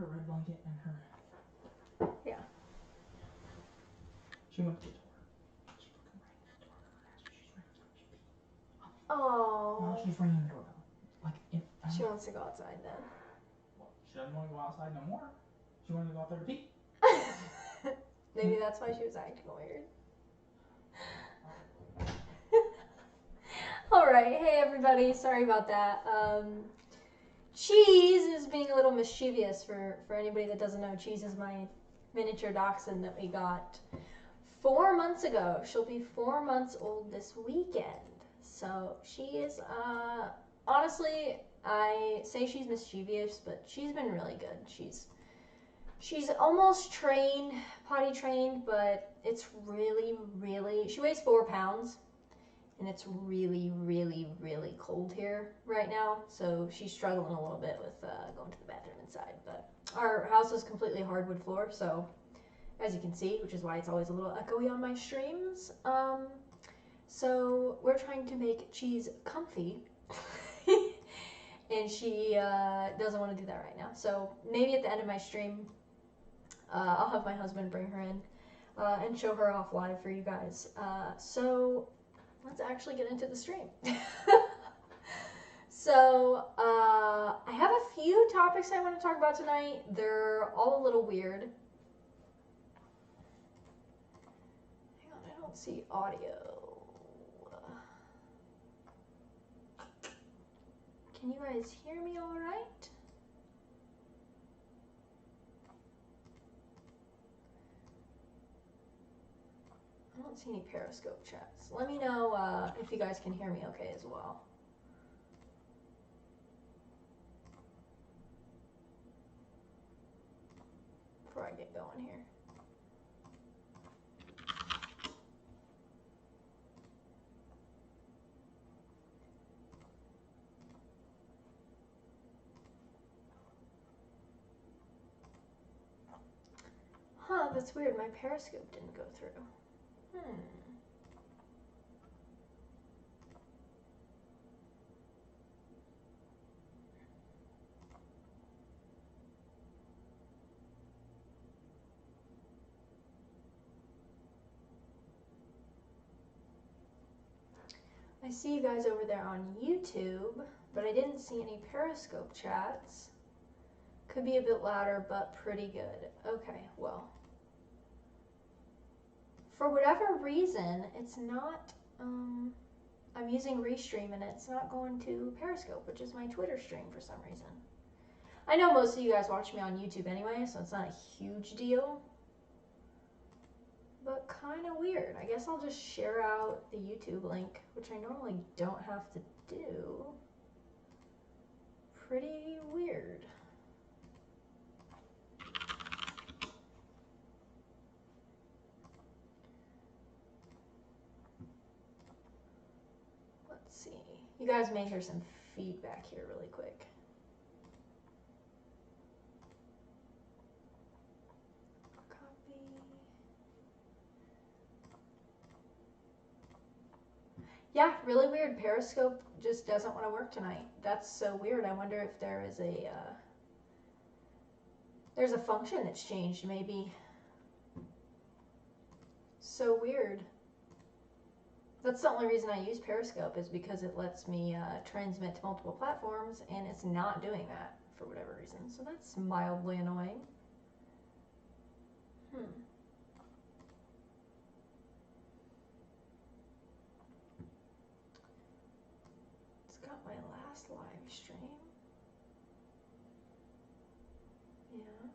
her red blanket and her. Yeah. She went to the door. She's looking right at the door. Oh. While she's ringing the doorbell. Like, if. She wants to go outside then. Well, she doesn't want to go outside no more. She wanted to go out there to pee. Maybe that's why she was acting weird. Alright, hey everybody, sorry about that. Cheese is being a little mischievous for anybody that doesn't know. Cheese is my miniature dachshund that we got 4 months ago. She'll be 4 months old this weekend. So she is, honestly, I say she's mischievous, but she's been really good. She's almost trained, potty trained, but it's really, she weighs 4 pounds. And it's really, really cold here right now, so she's struggling a little bit with going to the bathroom inside. But our house is completely hardwood floor, so as you can see, which is why it's always a little echoey on my streams. So we're trying to make Cheese comfy, and she doesn't want to do that right now. So maybe at the end of my stream, I'll have my husband bring her in and show her off live for you guys. So let's actually get into the stream. So, I have a few topics I want to talk about tonight. They're all a little weird. Hang on, I don't see audio. Can you guys hear me all right? I don't see any Periscope chats. Let me know if you guys can hear me okay as well. Before I get going here. Huh, that's weird. My Periscope didn't go through. I see you guys over there on YouTube, but I didn't see any Periscope chats. Could be a bit louder, but pretty good. Okay, well. For whatever reason, it's not, I'm using Restream and it's not going to Periscope, which is my Twitter stream for some reason. I know most of you guys watch me on YouTube anyway, so it's not a huge deal. But kind of weird. I guess I'll just share out the YouTube link, which I normally don't have to do. Pretty weird. Let's see. You guys may hear some feedback here really quick. Yeah, really weird. Periscope just doesn't want to work tonight. That's so weird. I wonder if there is there's a function that's changed maybe. So weird. That's the only reason I use Periscope is because it lets me transmit to multiple platforms, and it's not doing that for whatever reason. So that's mildly annoying. My last live stream. Yeah.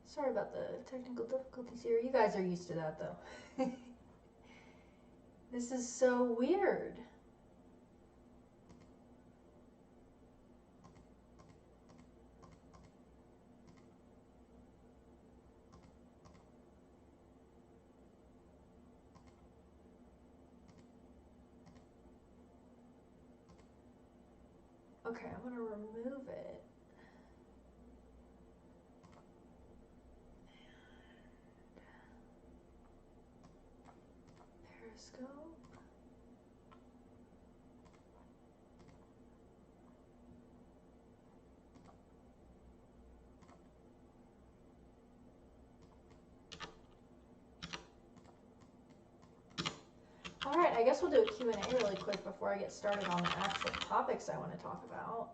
Sorry about the technical difficulties here. You guys are used to that though. This is so weird. Okay, I'm gonna remove it. Periscope. I guess we'll do a Q&A really quick before I get started on the actual topics I want to talk about.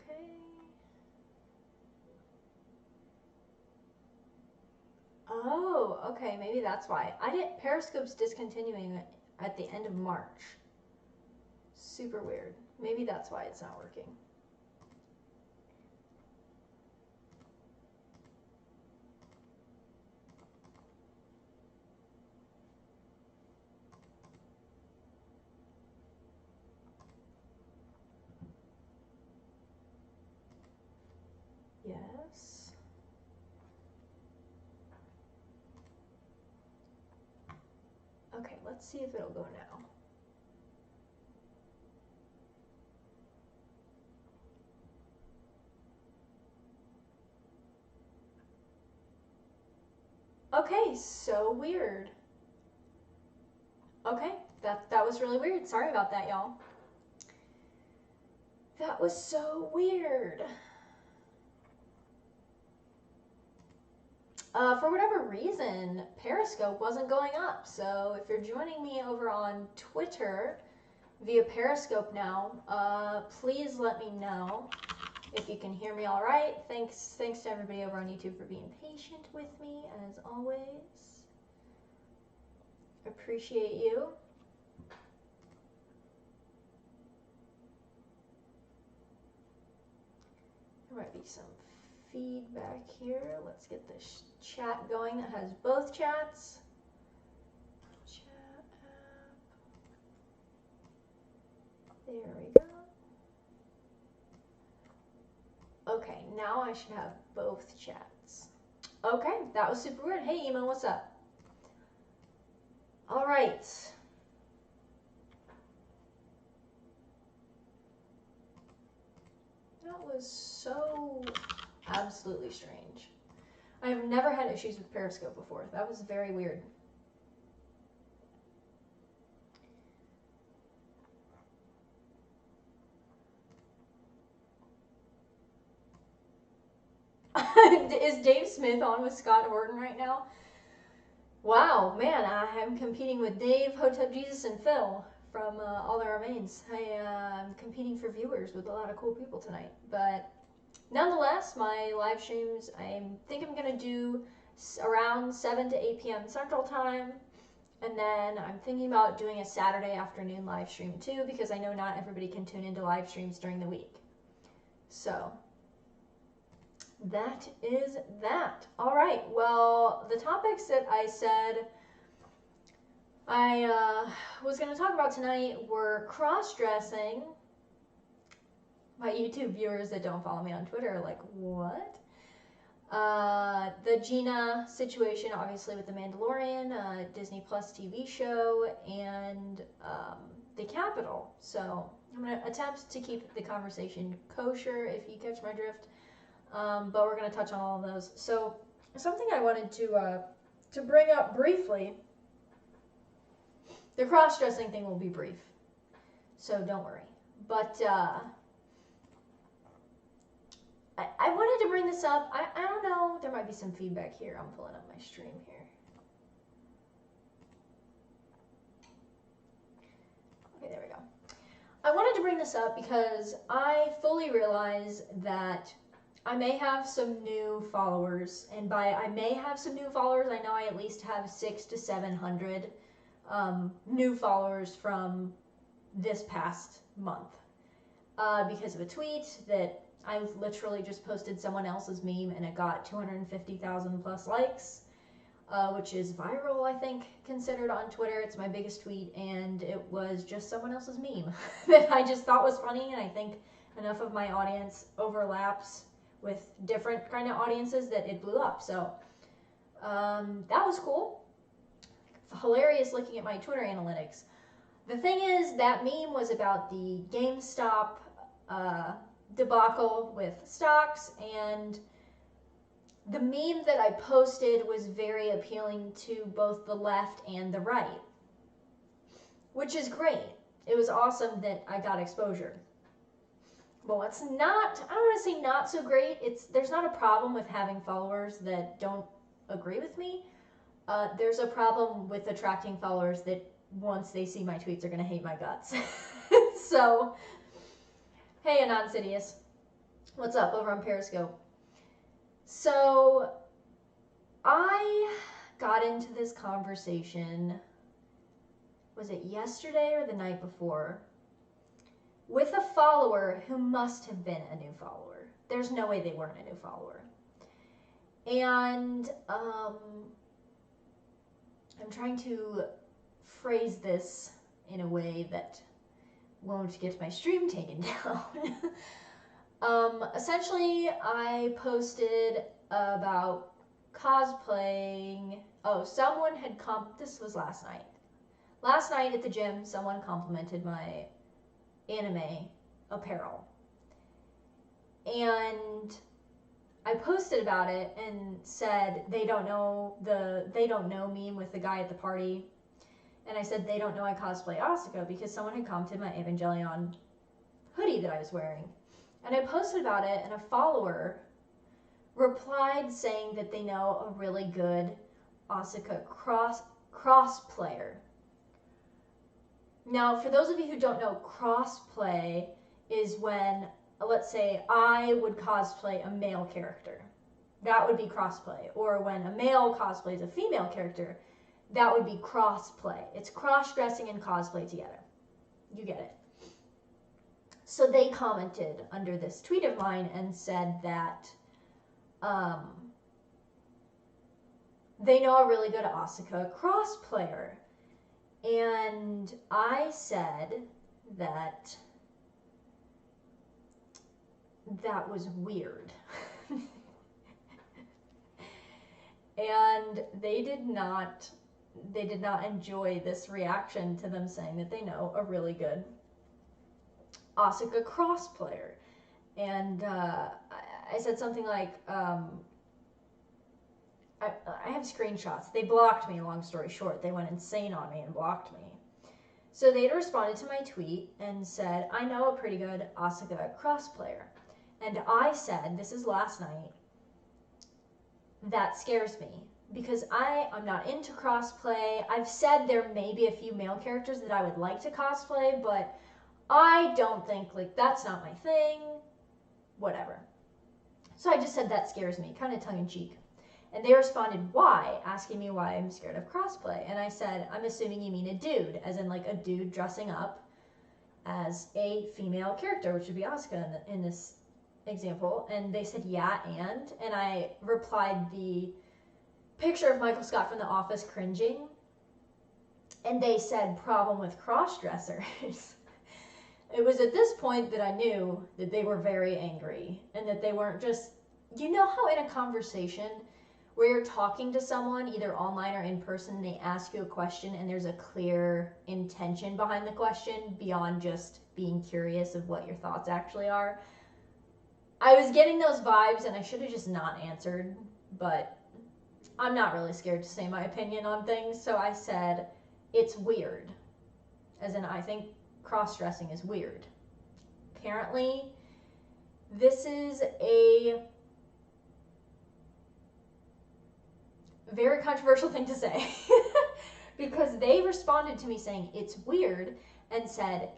Okay. Oh, okay, maybe that's why. Periscope's discontinuing at the end of March. Super weird. Maybe that's why it's not working. Yes. Okay, let's see if it'll go now. Okay, so weird. Okay, that was really weird. Sorry about that, y'all. That was so weird. For whatever reason, Periscope wasn't going up. So if you're joining me over on Twitter via Periscope now, please let me know if you can hear me all right. Thanks to everybody over on YouTube for being patient with me, as always. Appreciate you. There might be some feedback here. Let's get this chat going that has both chats. Chat app. There we go. Okay, now I should have both chats. Okay, that was super weird. Hey, Emo, what's up? All right. That was so absolutely strange. I've never had issues with Periscope before. That was very weird. Is Dave Smith on with Scott Horton right now? Wow, man, I'm competing with Dave, Hotep Jesus, and Phil from All That Remains. I'm competing for viewers with a lot of cool people tonight. But nonetheless, my live streams, I think I'm going to do around 7 to 8 p.m. Central Time. And then I'm thinking about doing a Saturday afternoon live stream too, because I know not everybody can tune into live streams during the week. So that is that. All right, well, the topics that I said I was going to talk about tonight were cross-dressing. My YouTube viewers that don't follow me on Twitter are like, what? The Gina situation, obviously, with The Mandalorian, Disney Plus TV show, and the Capitol. So I'm going to attempt to keep the conversation kosher, if you catch my drift. But we're going to touch on all of those. So something I wanted to bring up briefly, the cross-dressing thing will be brief, so don't worry. But I wanted to bring this up. I don't know. There might be some feedback here. I'm pulling up my stream here. Okay, there we go. I wanted to bring this up because I fully realize that I may have some new followers, and by I may have some new followers, I know I at least have 600 to 700 new followers from this past month because of a tweet that I literally just posted someone else's meme and it got 250,000 plus likes, which is viral, I think, considered on Twitter. It's my biggest tweet, and it was just someone else's meme that I just thought was funny, and I think enough of my audience overlaps with different kind of audiences that it blew up. So that was cool. hilarious looking at my Twitter analytics. The thing is, that meme was about the GameStop debacle with stocks, and the meme that I posted was very appealing to both the left and the right, which is great. It was awesome that I got exposure. Well, it's not, I don't want to say not so great. There's not a problem with having followers that don't agree with me. There's a problem with attracting followers that once they see my tweets are going to hate my guts. So, hey Anon Sidious, what's up over on Periscope? So, I got into this conversation, was it yesterday or the night before, with a follower who must have been a new follower. There's no way they weren't a new follower. And I'm trying to phrase this in a way that won't get my stream taken down. Essentially, I posted about cosplaying. Oh, someone had this was last night. Last night at the gym, someone complimented my anime apparel. And I posted about it and said they don't know meme with the guy at the party. And I said they don't know I cosplay Asuka because someone had commented my Evangelion hoodie that I was wearing. And I posted about it, and a follower replied saying that they know a really good Asuka crossplayer. Now, for those of you who don't know, crossplay is when, let's say, I would cosplay a male character. That would be crossplay. Or when a male cosplays a female character, that would be crossplay. It's cross-dressing and cosplay together. You get it. So they commented under this tweet of mine and said that they know a really good Asuka crossplayer. And I said that that was weird. And they did not enjoy this reaction to them saying that they know a really good Asuka crossplayer. And I said something like, I have screenshots. They blocked me, long story short. They went insane on me and blocked me. So they responded to my tweet and said, I know a pretty good Asuka crossplayer. And I said, this is last night, that scares me. Because I'm not into crossplay. I've said there may be a few male characters that I would like to cosplay, but I don't think, like, that's not my thing. Whatever. So I just said that scares me, kind of tongue-in-cheek. And they responded, why? Asking me why I'm scared of crossplay. And I said, I'm assuming you mean a dude, as in like a dude dressing up as a female character, which would be Asuka in this example. And they said, yeah, and I replied the picture of Michael Scott from The Office cringing. And they said, problem with cross-dressers. It was at this point that I knew that they were very angry and that they weren't just, you know how in a conversation where you're talking to someone either online or in person, they ask you a question and there's a clear intention behind the question beyond just being curious of what your thoughts actually are. I was getting those vibes and I should have just not answered, but I'm not really scared to say my opinion on things, so I said, it's weird. As in, I think cross-dressing is weird. Apparently, this is a very controversial thing to say because they responded to me saying it's weird and said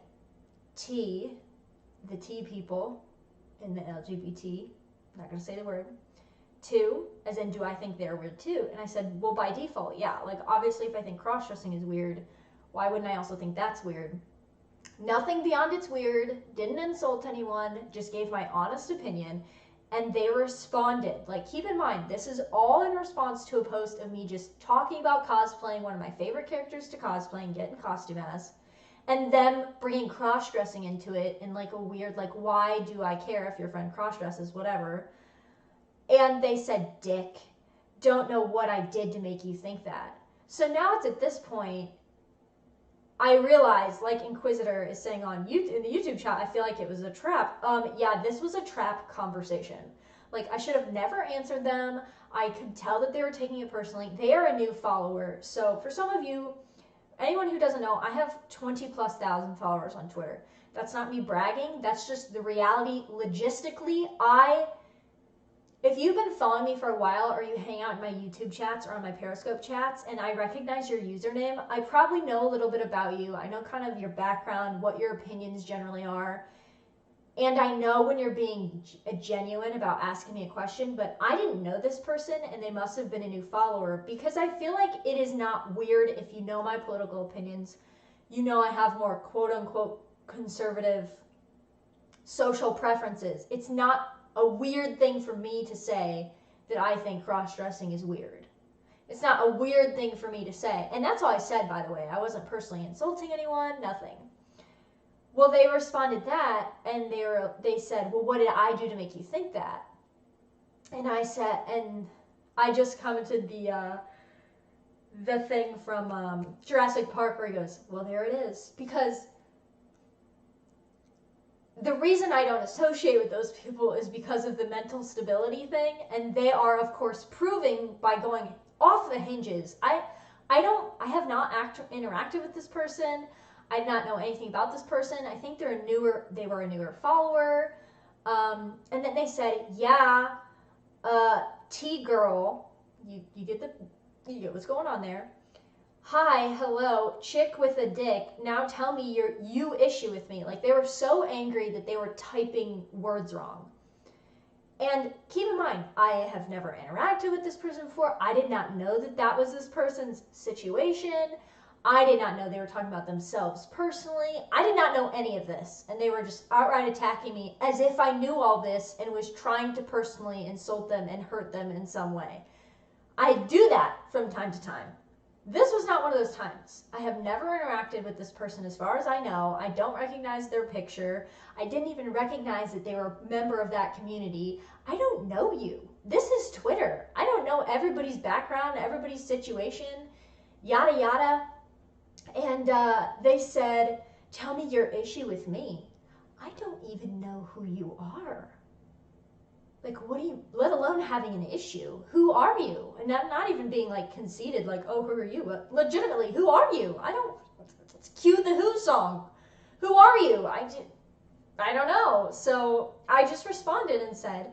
the T people in the LGBT, I'm not going to say the word, too, as in do I think they're weird too? And I said, well, by default, yeah. Like, obviously, if I think cross-dressing is weird, why wouldn't I also think that's weird? Nothing beyond it's weird, didn't insult anyone, just gave my honest opinion. And they responded. Like, keep in mind, this is all in response to a post of me just talking about cosplaying one of my favorite characters to cosplay and get in costume as, and them bringing cross-dressing into it in like a weird, like, why do I care if your friend cross-dresses, whatever. And they said, dick, don't know what I did to make you think that. So now it's at this point, I realize, like Inquisitor is saying on YouTube, in the YouTube chat, I feel like it was a trap. Yeah, this was a trap conversation. Like, I should have never answered them. I could tell that they were taking it personally. They are a new follower. So for some of you, anyone who doesn't know, I have 20+ thousand followers on Twitter. That's not me bragging. That's just the reality. Logistically, if you've been following me for a while, or you hang out in my YouTube chats or on my Periscope chats, and I recognize your username, I probably know a little bit about you. I know kind of your background, what your opinions generally are. And I know when you're being genuine about asking me a question, but I didn't know this person, and they must have been a new follower, because I feel like it is not weird if you know my political opinions. You know I have more quote-unquote conservative social preferences. It's not a weird thing for me to say that I think cross-dressing is weird. It's not a weird thing for me to say. And that's all I said, by the way. I wasn't personally insulting anyone, nothing. Well, they responded that, and they said, well, what did I do to make you think that? And I said, and I just commented the thing from Jurassic Park where he goes, well, there it is. Because the reason I don't associate with those people is because of the mental stability thing, and they are, of course, proving by going off the hinges. I have not interacted with this person. I did not know anything about this person. I think they were a newer follower. And then they said, yeah, T-girl, you get what's going on there. Hi, hello, chick with a dick, now tell me you issue with me. Like, they were so angry that they were typing words wrong. And keep in mind, I have never interacted with this person before. I did not know that that was this person's situation. I did not know they were talking about themselves personally. I did not know any of this. And they were just outright attacking me as if I knew all this and was trying to personally insult them and hurt them in some way. I do that from time to time. This was not one of those times. I have never interacted with this person as far as I know. I don't recognize their picture. I didn't even recognize that they were a member of that community. I don't know you. This is Twitter. I don't know everybody's background, everybody's situation, yada yada. And they said, tell me your issue with me. I don't even know who you are. Like, let alone having an issue. Who are you? And I'm not even being like conceited, like, oh, who are you? But legitimately, who are you? Let's cue the Who song. Who are you? I don't know. So I just responded and said,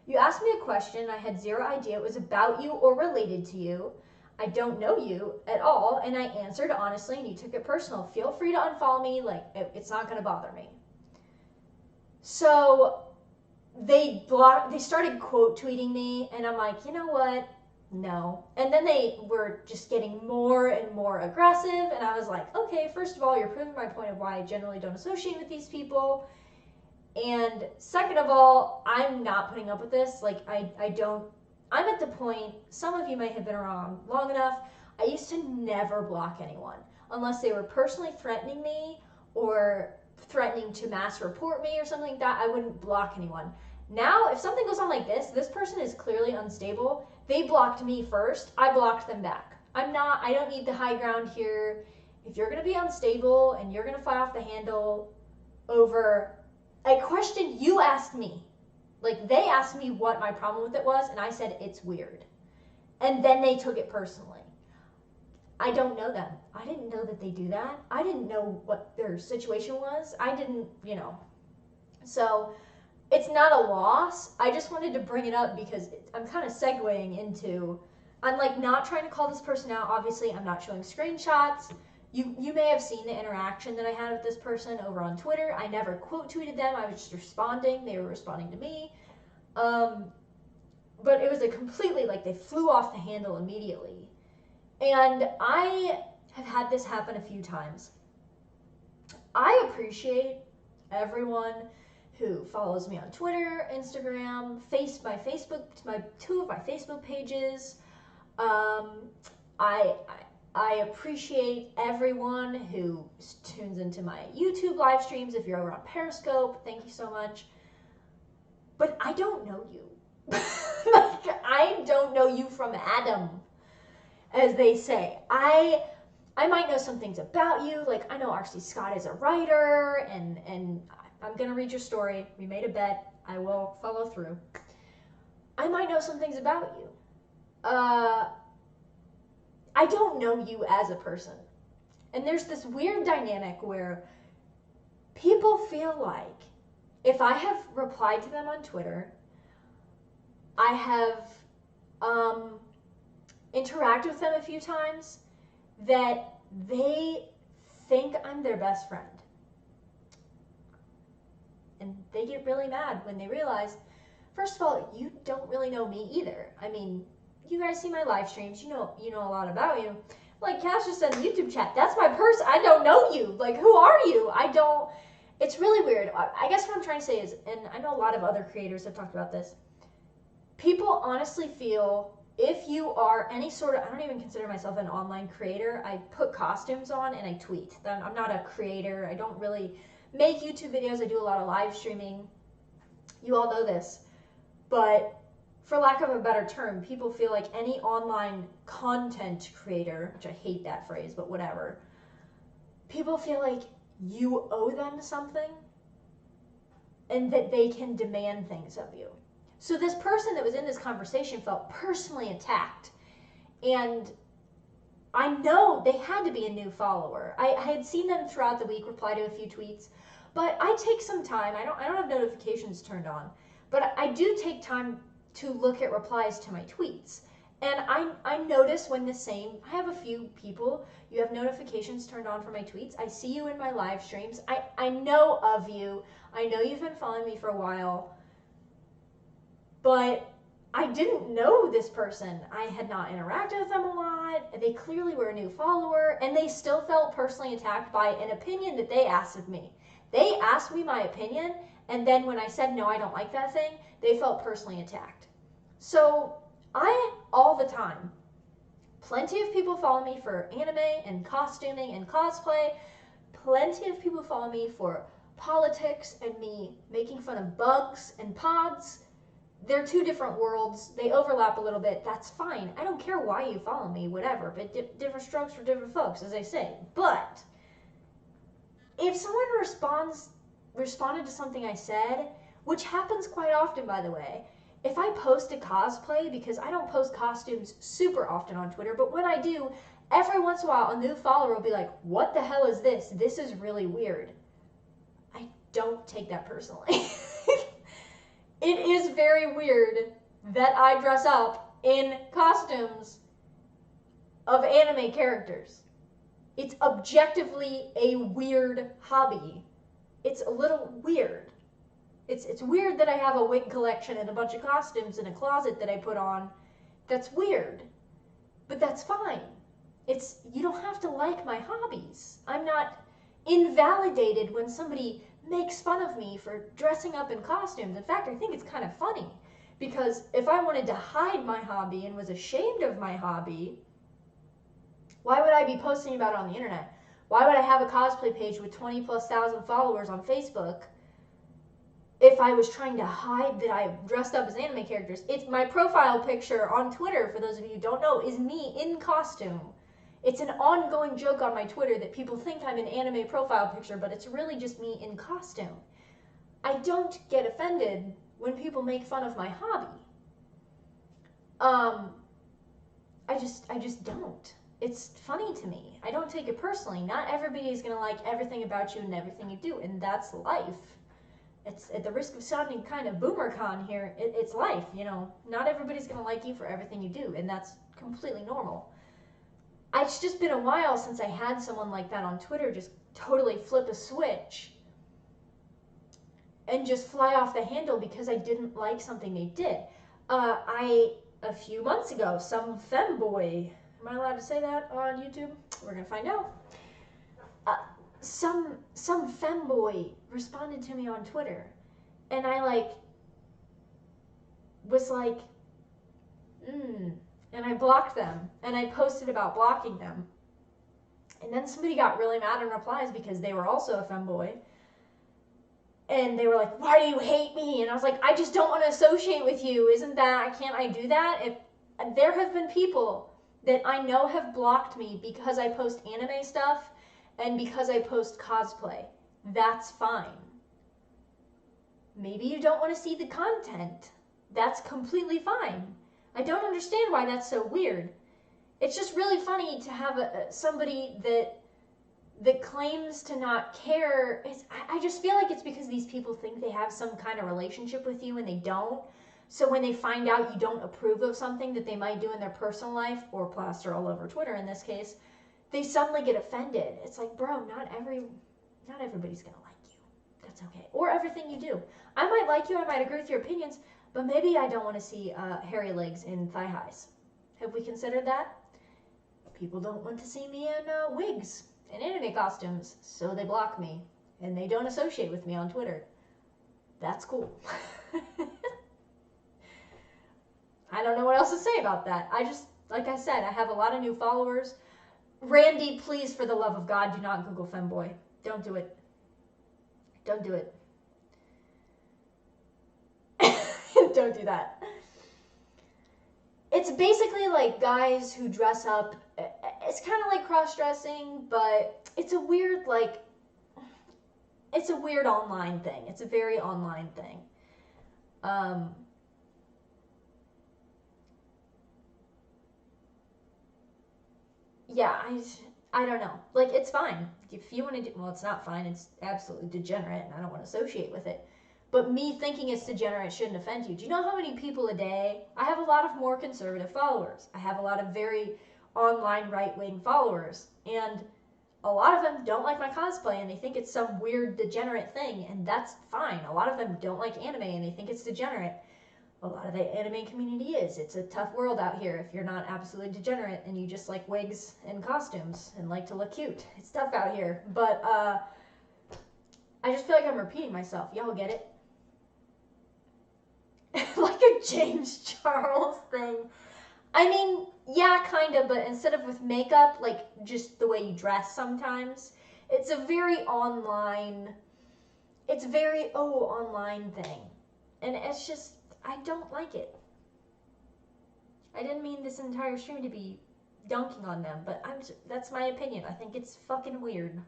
you asked me a question. I had zero idea it was about you or related to you. I don't know you at all. And I answered honestly, and you took it personal. Feel free to unfollow me. Like, it's not going to bother me. So they started quote tweeting me, and I'm like, you know what? No. And then they were just getting more and more aggressive, and I was like, okay, first of all, you're proving my point of why I generally don't associate with these people. And second of all, I'm not putting up with this. Like, I'm at the point, some of you may have been around long enough, I used to never block anyone unless they were personally threatening me or threatening to mass report me or something like that. I wouldn't block anyone. Now, if something goes on like this person is clearly unstable. They blocked me first. I blocked them back. I don't need the high ground here. If you're going to be unstable and you're going to fly off the handle over a question you asked me, like, they asked me what my problem with it was, and I said, it's weird. And then they took it personally. I don't know them. I didn't know that they do that. I didn't know what their situation was. I didn't, So it's not a loss. I just wanted to bring it up because I'm kind of segueing into, I'm like not trying to call this person out. Obviously, I'm not showing screenshots. You may have seen the interaction that I had with this person over on Twitter. I never quote tweeted them. I was just responding. They were responding to me. But it was a completely, like, they flew off the handle immediately. And I have had this happen a few times. I appreciate everyone who follows me on Twitter, Instagram, two of my Facebook pages. I appreciate everyone who tunes into my YouTube live streams. If you're over on Periscope, thank you so much. But I don't know you. Like, I don't know you from Adam. as they say. I might know some things about you. Like, I know R.C. Scott is a writer, and I'm going to read your story. We made a bet. I will follow through. I might know some things about you. I don't know you as a person. And there's this weird dynamic where people feel like if I have replied to them on Twitter, I have interacted with them a few times, that they think I'm their best friend. And they get really mad when they realize, first of all, you don't really know me either. I mean, you guys see my live streams, you know a lot about you. Like Cash just said in the YouTube chat, that's my person. I don't know you. Like, who are you? It's really weird. I guess what I'm trying to say is, and I know a lot of other creators have talked about this, people honestly feel if you are any sort of, I don't even consider myself an online creator. I put costumes on and I tweet. I'm not a creator. I don't really make YouTube videos. I do a lot of live streaming. You all know this. But for lack of a better term, people feel like any online content creator, which I hate that phrase, but whatever, people feel like you owe them something and that they can demand things of you. So this person that was in this conversation felt personally attacked. And I know they had to be a new follower. I had seen them throughout the week reply to a few tweets, but I take some time. I don't have notifications turned on, but I do take time to look at replies to my tweets. And I notice when I have a few people, you have notifications turned on for my tweets. I see you in my live streams. I know of you. I know you've been following me for a while. But I didn't know this person. I had not interacted with them a lot. They clearly were a new follower, and they still felt personally attacked by an opinion that they asked of me. They asked me my opinion, and then when I said, no, I don't like that thing, they felt personally attacked. So all the time, plenty of people follow me for anime and costuming and cosplay. Plenty of people follow me for politics and me making fun of bugs and pods. They're two different worlds. They overlap a little bit. That's fine. I don't care why you follow me, whatever. But different strokes for different folks, as they say. But if someone responded to something I said, which happens quite often, by the way, if I post a cosplay, because I don't post costumes super often on Twitter, but when I do, every once in a while, a new follower will be like, what the hell is this? This is really weird. I don't take that personally. It is very weird that I dress up in costumes of anime characters. It's objectively a weird hobby. It's a little weird. It's weird that I have a wig collection and a bunch of costumes in a closet that I put on. That's weird. But that's fine. You don't have to like my hobbies. I'm not invalidated when somebody makes fun of me for dressing up in costumes. In fact, I think it's kind of funny, because if I wanted to hide my hobby and was ashamed of my hobby, why would I be posting about it on the internet? Why would I have a cosplay page with 20,000+ followers on Facebook if I was trying to hide that I dressed up as anime characters? It's my profile picture on Twitter, for those of you who don't know, is me in costume. It's an ongoing joke on my Twitter that people think I'm an anime profile picture, but it's really just me in costume. I don't get offended when people make fun of my hobby. I just don't. It's funny to me. I don't take it personally. Not everybody is going to like everything about you and everything you do, and that's life. It's at the risk of sounding kind of boomer-con here, it's life, you know. Not everybody's going to like you for everything you do, and that's completely normal. It's just been a while since I had someone like that on Twitter just totally flip a switch and just fly off the handle because I didn't like something they did. A few months ago, some femboy, am I allowed to say that on YouTube? We're going to find out. Some femboy responded to me on Twitter, and I was like, and I blocked them, and I posted about blocking them. And then somebody got really mad in replies because they were also a femboy. And they were like, why do you hate me? And I was like, I just don't want to associate with you. Can't I do that? There have been people that I know have blocked me because I post anime stuff and because I post cosplay. That's fine. Maybe you don't want to see the content. That's completely fine. I don't understand why that's so weird. It's just really funny to have somebody that claims to not care. I just feel like it's because these people think they have some kind of relationship with you and they don't. So when they find out you don't approve of something that they might do in their personal life, or plaster all over Twitter in this case, they suddenly get offended. It's like, bro, not everybody's gonna like you. That's okay. Or everything you do. I might like you, I might agree with your opinions, but maybe I don't want to see hairy legs in thigh highs. Have we considered that? People don't want to see me in wigs and anime costumes, so they block me and they don't associate with me on Twitter. That's cool. I don't know what else to say about that. I just, like I said, I have a lot of new followers. Randy, please, for the love of God, do not Google femboy. Don't do it. Don't do it. Don't do that. It's basically like guys who dress up. It's kind of like cross-dressing, but it's a weird, like, it's a weird online thing. It's a very online thing. Yeah, I don't know. Like, it's fine. If you want to do, well, it's not fine. It's absolutely degenerate, and I don't want to associate with it. But me thinking it's degenerate shouldn't offend you. Do you know how many people a day? I have a lot of more conservative followers. I have a lot of very online right-wing followers. And a lot of them don't like my cosplay, and they think it's some weird degenerate thing, and that's fine. A lot of them don't like anime, and they think it's degenerate. A lot of the anime community is. It's a tough world out here if you're not absolutely degenerate and you just like wigs and costumes and like to look cute. It's tough out here. But I just feel like I'm repeating myself. Y'all get it? Like a James Charles thing. I mean, yeah, kind of, but instead of with makeup, like just the way you dress sometimes, it's a very online, online thing. And it's just, I don't like it. I didn't mean this entire stream to be dunking on them, but that's my opinion. I think it's fucking weird.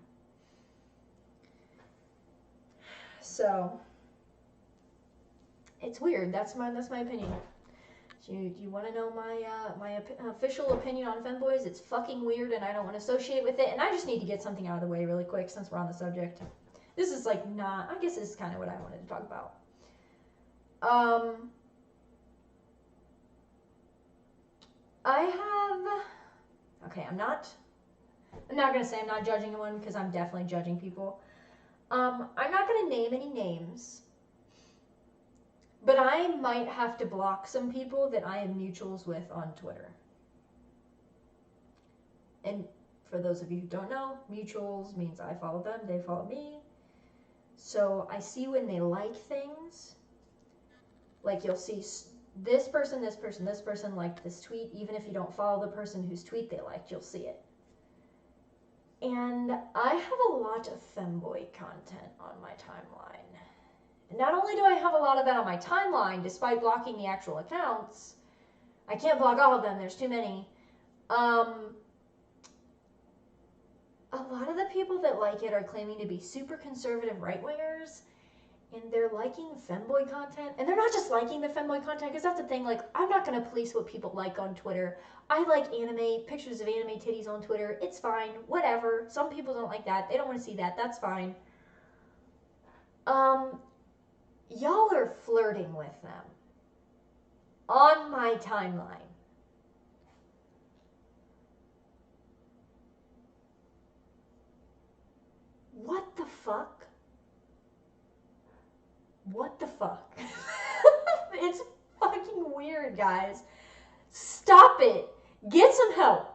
So, it's weird. That's my opinion. Do you want to know my official opinion on femboys? It's fucking weird, and I don't want to associate with it. And I just need to get something out of the way really quick since we're on the subject. This is like not. I guess this is kind of what I wanted to talk about. I have. Okay, I'm not gonna say I'm not judging anyone because I'm definitely judging people. I'm not gonna name any names. But I might have to block some people that I am mutuals with on Twitter. And for those of you who don't know, mutuals means I follow them, they follow me. So I see when they like things. Like you'll see this person liked this tweet. Even if you don't follow the person whose tweet they liked, you'll see it. And I have a lot of femboy content on my timeline. Not only do I have a lot of that on my timeline, despite blocking the actual accounts, I can't block all of them, there's too many. A lot of the people that like it are claiming to be super conservative right-wingers, and they're liking femboy content. And they're not just liking the femboy content, because that's the thing, like, I'm not going to police what people like on Twitter. I like anime, pictures of anime titties on Twitter, it's fine, whatever. Some people don't like that, they don't want to see that, that's fine. Y'all are flirting with them on my timeline. What the fuck? What the fuck? It's fucking weird, guys. Stop it. Get some help.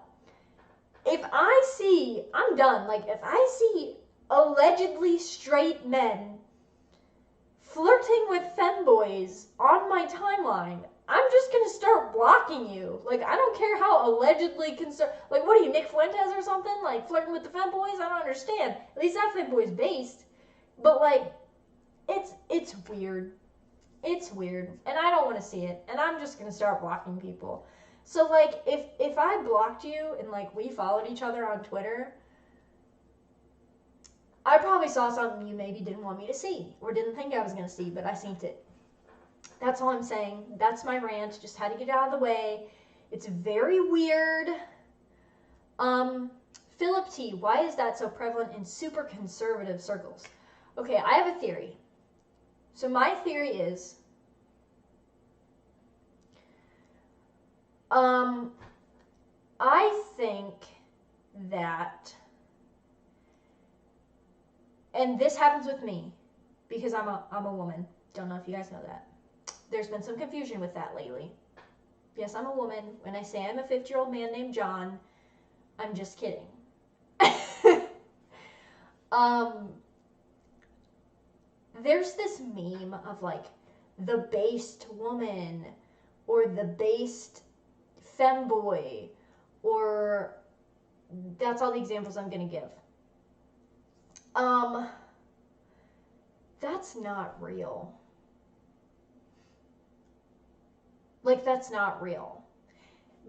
If I see, I'm done. Like, if I see allegedly straight men flirting with femboys on my timeline, I'm just gonna start blocking you. Like, I don't care how allegedly like, what are you, Nick Fuentes or something? Like, flirting with the femboys? I don't understand. At least that femboy's based. But, like, it's weird. It's weird. And I don't want to see it. And I'm just gonna start blocking people. So, like, if I blocked you and, like, we followed each other on Twitter, I probably saw something you maybe didn't want me to see or didn't think I was going to see, but I seen it. That's all I'm saying. That's my rant. Just had to get it out of the way. It's very weird. Philip T, why is that so prevalent in super conservative circles? Okay, I have a theory. So my theory is, I think that, and this happens with me because I'm a woman. Don't know if you guys know that. There's been some confusion with that lately. Yes, I'm a woman. When I say I'm a 50-year-old man named John, I'm just kidding. There's this meme of like the based woman or the based femboy, or that's all the examples I'm gonna give. That's not real. Like, that's not real.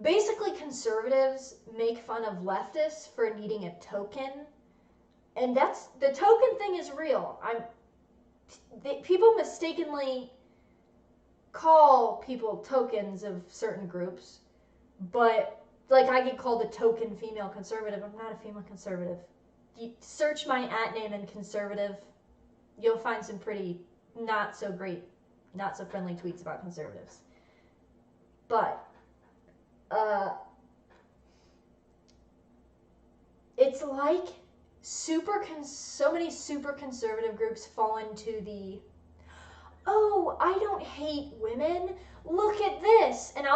Basically, conservatives make fun of leftists for needing a token, and that's, the token thing is real. People mistakenly call people tokens of certain groups, but like I get called a token female conservative. I'm not a female conservative. You search my @name in conservative, you'll find some pretty not so great, not so friendly tweets about conservatives. But it's like so many super conservative groups fall into the, oh, I don't hate women, look at this, and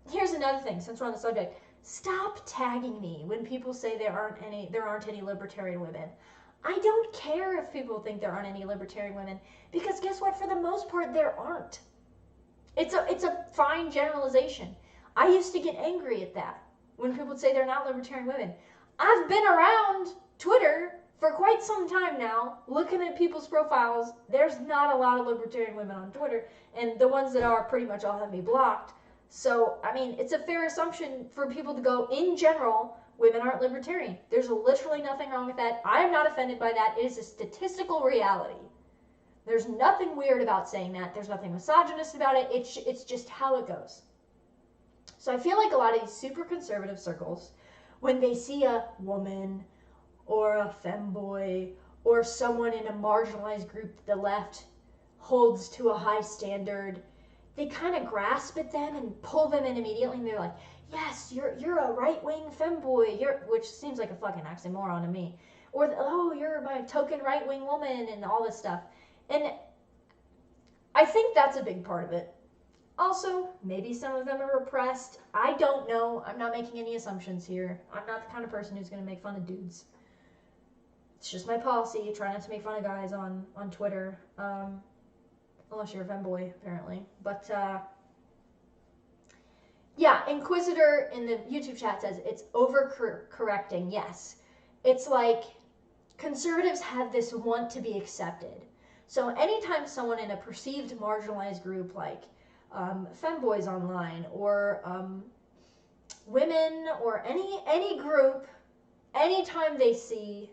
here's another thing, since we're on the subject, stop tagging me when people say there aren't any libertarian women. I don't care if people think there aren't any libertarian women, because guess what, for the most part there aren't. It's a fine generalization. I used to get angry at that when people would say they're not libertarian women. I've been around Twitter for quite some time now, looking at people's profiles. There's not a lot of libertarian women on Twitter, and the ones that are pretty much all have me blocked. So, I mean, it's a fair assumption for people to go, in general, women aren't libertarian. There's literally nothing wrong with that. I am not offended by that. It is a statistical reality. There's nothing weird about saying that. There's nothing misogynist about it. It's just how it goes. So I feel like a lot of these super conservative circles, when they see a woman or a femboy or someone in a marginalized group that the left holds to a high standard, they kind of grasp at them and pull them in immediately, and they're like, yes, you're a right-wing femboy, which seems like a fucking oxymoron to me. Or, oh, you're my token right-wing woman, and all this stuff. And I think that's a big part of it. Also, maybe some of them are repressed. I don't know. I'm not making any assumptions here. I'm not the kind of person who's going to make fun of dudes. It's just my policy. Try not to make fun of guys on Twitter. Unless you're a femboy, apparently. But, yeah, Inquisitor in the YouTube chat says it's overcorrecting. Yes. It's like conservatives have this want to be accepted. So anytime someone in a perceived marginalized group like femboys online or women or any group, anytime they see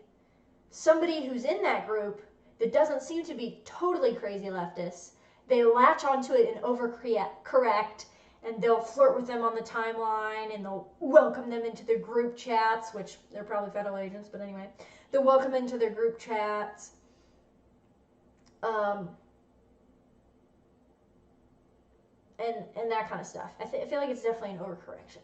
somebody who's in that group that doesn't seem to be totally crazy leftists, they latch onto it and overcorrect, and they'll flirt with them on the timeline, and they'll welcome them into their group chats, which they're probably federal agents, but anyway, they'll welcome into their group chats. And that kind of stuff. I feel like it's definitely an overcorrection.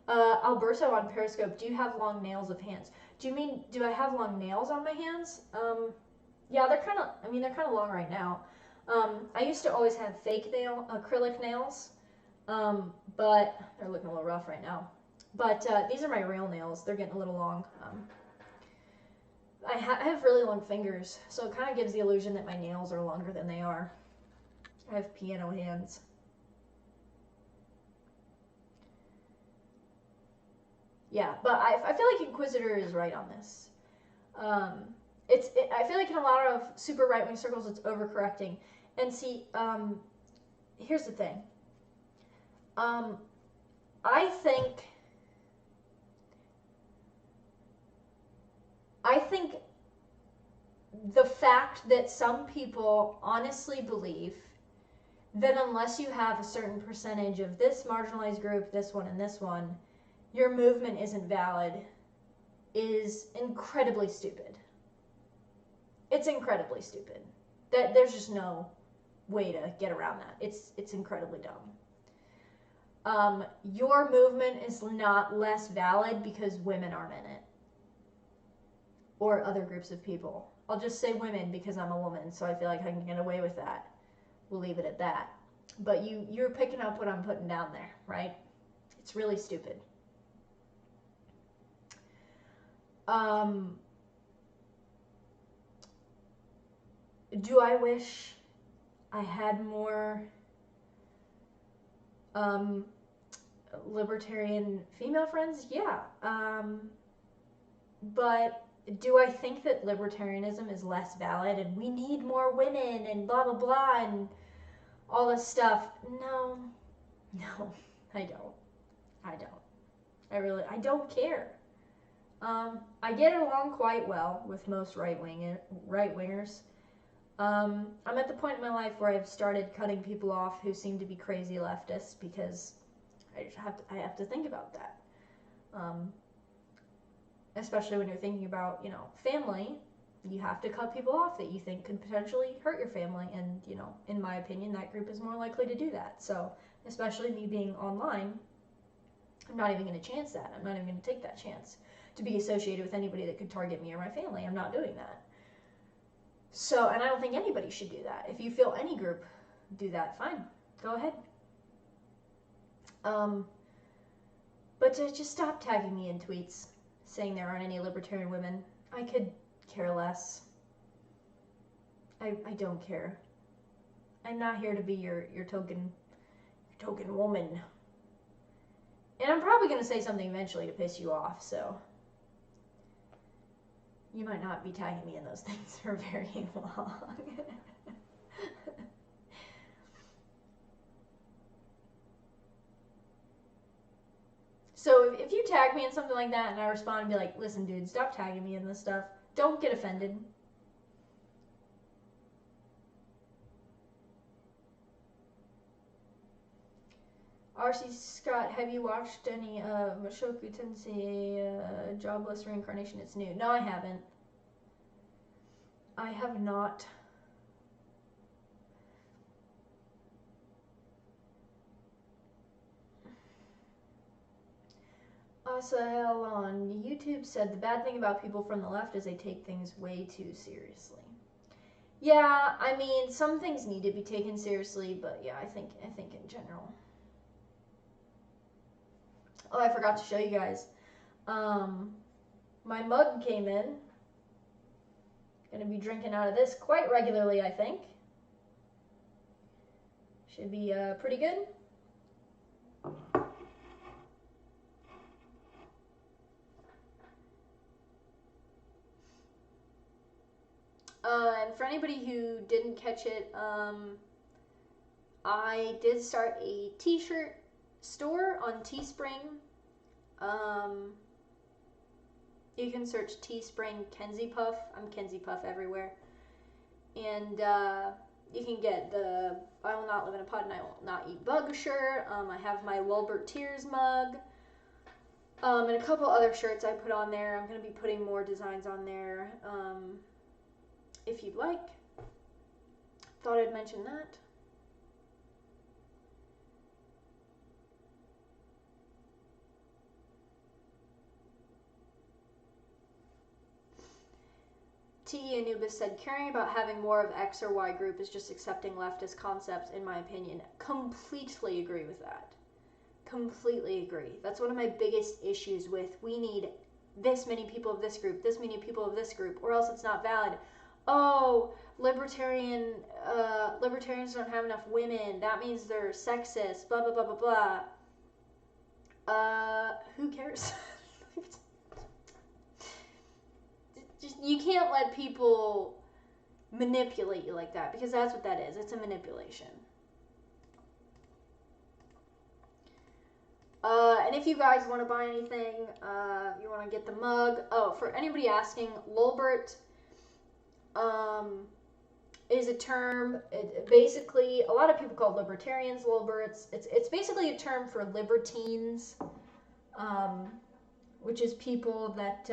Alberto on Periscope, do you have long nails of hands? Do you mean, do I have long nails on my hands? Yeah, they're kind of long right now. I used to always have fake acrylic nails, but they're looking a little rough right now. But these are my real nails. They're getting a little long. I have really long fingers, so it kind of gives the illusion that my nails are longer than they are. I have piano hands. Yeah, but I feel like Inquisitor is right on this. I feel like in a lot of super right-wing circles it's overcorrecting. And see, here's the thing. I think the fact that some people honestly believe that unless you have a certain percentage of this marginalized group, this one, and this one, your movement isn't valid is incredibly stupid. It's incredibly stupid. That there's just no way to get around that. It's incredibly dumb. Your movement is not less valid because women aren't in it, or other groups of people. I'll just say women because I'm a woman, so I feel like I can get away with that. We'll leave it at that. But you're picking up what I'm putting down there, right? It's really stupid. Do I wish I had more libertarian female friends? Yeah. But do I think that libertarianism is less valid and we need more women and blah, blah, blah, and all this stuff? No, I don't. I don't care. I get along quite well with most right-wingers. I'm at the point in my life where I've started cutting people off who seem to be crazy leftists because I have to think about that. Especially when you're thinking about, family, you have to cut people off that you think could potentially hurt your family. And, in my opinion, that group is more likely to do that. So, especially me being online, I'm not even going to chance that. I'm not even going to take that chance to be associated with anybody that could target me or my family. I'm not doing that. So, and I don't think anybody should do that. If you feel any group do that, fine. Go ahead. But to just stop tagging me in tweets saying there aren't any libertarian women. I could care less. I don't care. I'm not here to be your token woman. And I'm probably going to say something eventually to piss you off, so you might not be tagging me in those things for very long. So if you tag me in something like that and I respond and be like, listen, dude, stop tagging me in this stuff, don't get offended. R.C. Scott, have you watched any Mushoku Tensei Jobless Reincarnation? It's new. No, I haven't. I have not. Asael on YouTube said the bad thing about people from the left is they take things way too seriously. Yeah, I mean, some things need to be taken seriously, but yeah, I think in general. Oh, I forgot to show you guys. My mug came in. Gonna be drinking out of this quite regularly, I think. Should be pretty good. And for anybody who didn't catch it, I did start a t-shirt store on Teespring. You can search Teespring Kenzie Puff. I'm Kenzie Puff everywhere. And you can get the I Will Not Live in a Pot and I Will Not Eat Bug shirt. I have my Lulbert Tears mug. And a couple other shirts I put on there. I'm going to be putting more designs on there. If you'd like. Thought I'd mention that. T.E. Anubis said, caring about having more of X or Y group is just accepting leftist concepts, in my opinion. Completely agree with that. Completely agree. That's one of my biggest issues with, we need this many people of this group, this many people of this group, or else it's not valid. Oh, libertarians don't have enough women. That means they're sexist, blah, blah, blah, blah, blah. Who cares? You can't let people manipulate you like that, because that's what that is. It's a manipulation. And if you guys want to buy anything, you want to get the mug. Oh, for anybody asking, Lulbert is a term. Basically, a lot of people call libertarians Lulberts. It's basically a term for libertines, which is people that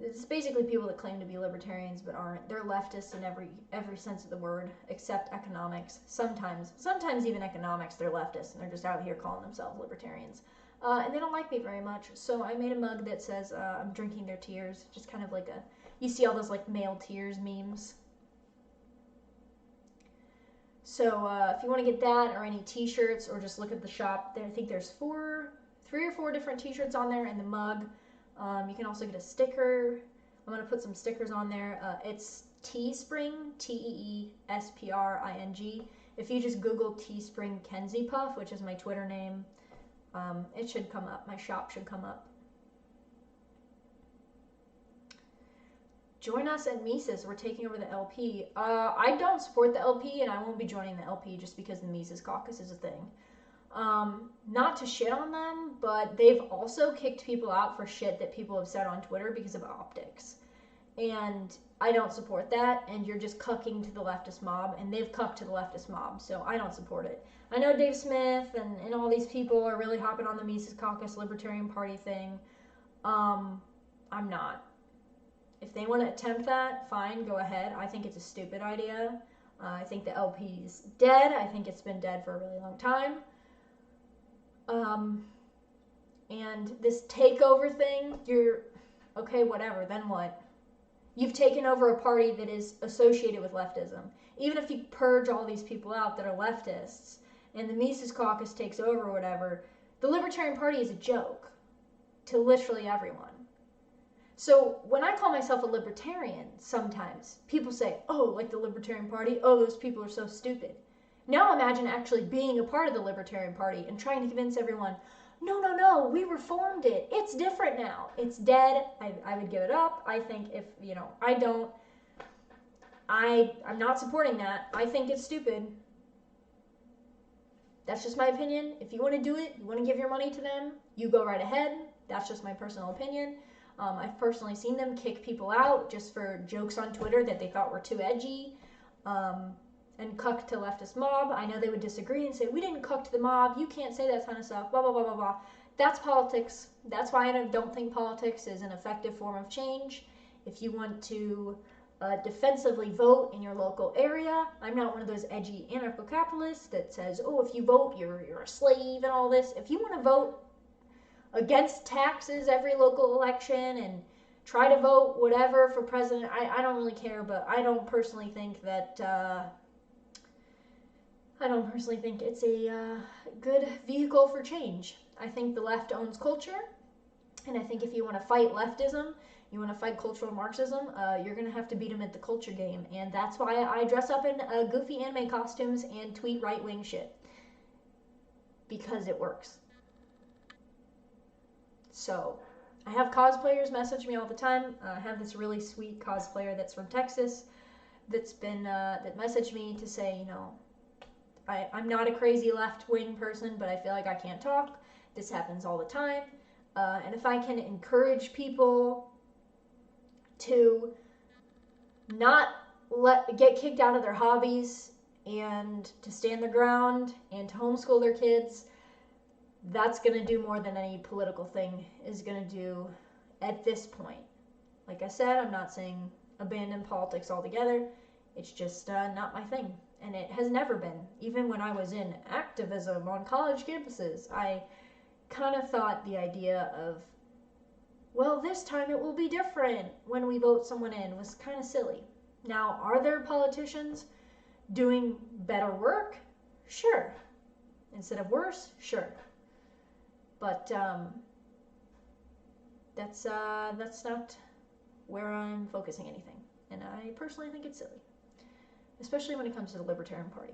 it's basically people that claim to be libertarians but aren't. They're leftists in every sense of the word, except economics. Sometimes even economics, they're leftists, and they're just out here calling themselves libertarians. And they don't like me very much, so I made a mug that says I'm drinking their tears, just kind of like you see all those like male tears memes. So if you want to get that or any t-shirts, or just look at the shop, I think there's 3 or 4 different t-shirts on there, and the mug. You can also get a sticker. I'm going to put some stickers on there. It's Teespring, Teespring. If you just Google Teespring Kenzie Puff, which is my Twitter name, it should come up. My shop should come up. Join us at Mises. We're taking over the LP. I don't support the LP, and I won't be joining the LP just because the Mises Caucus is a thing. Not to shit on them, but they've also kicked people out for shit that people have said on Twitter because of optics. And I don't support that, and you're just cucking to the leftist mob, and they've cucked to the leftist mob, so I don't support it. I know Dave Smith and all these people are really hopping on the Mises Caucus Libertarian Party thing. I'm not. If they want to attempt that, fine, go ahead. I think it's a stupid idea. I think the LP's dead. I think it's been dead for a really long time. And this takeover thing, okay, whatever, then what? You've taken over a party that is associated with leftism. Even if you purge all these people out that are leftists, and the Mises Caucus takes over or whatever, the Libertarian Party is a joke to literally everyone. So when I call myself a libertarian, sometimes people say, oh, like the Libertarian Party, oh, those people are so stupid. Now imagine actually being a part of the Libertarian Party and trying to convince everyone, no, we reformed it. It's different now. It's dead. I would give it up. I think if, I'm not supporting that. I think it's stupid. That's just my opinion. If you want to do it, you want to give your money to them, you go right ahead. That's just my personal opinion. I've personally seen them kick people out just for jokes on Twitter that they thought were too edgy. And cuck to leftist mob. I know they would disagree and say, we didn't cuck to the mob, you can't say that kind of stuff, blah, blah, blah, blah, blah. That's politics. That's why I don't think politics is an effective form of change. If you want to defensively vote in your local area, I'm not one of those edgy anarcho-capitalists that says, oh, if you vote, you're a slave and all this. If you want to vote against taxes every local election and try to vote whatever for president, I don't really care, but I don't personally think that... I don't personally think it's a good vehicle for change. I think the left owns culture, and I think if you want to fight leftism, you want to fight cultural Marxism, you're going to have to beat them at the culture game, and that's why I dress up in goofy anime costumes and tweet right-wing shit. Because it works. So, I have cosplayers message me all the time. I have this really sweet cosplayer that's from Texas that messaged me to say, I'm not a crazy left-wing person, but I feel like I can't talk. This happens all the time. And if I can encourage people to not get kicked out of their hobbies and to stand their ground and to homeschool their kids, that's going to do more than any political thing is going to do at this point. Like I said, I'm not saying abandon politics altogether. It's just not my thing. And it has never been. Even when I was in activism on college campuses, I kind of thought the idea of, well, this time it will be different when we vote someone in was kind of silly. Now, are there politicians doing better work? Sure. Instead of worse? Sure. But that's not where I'm focusing anything. And I personally think it's silly. Especially when it comes to the Libertarian Party.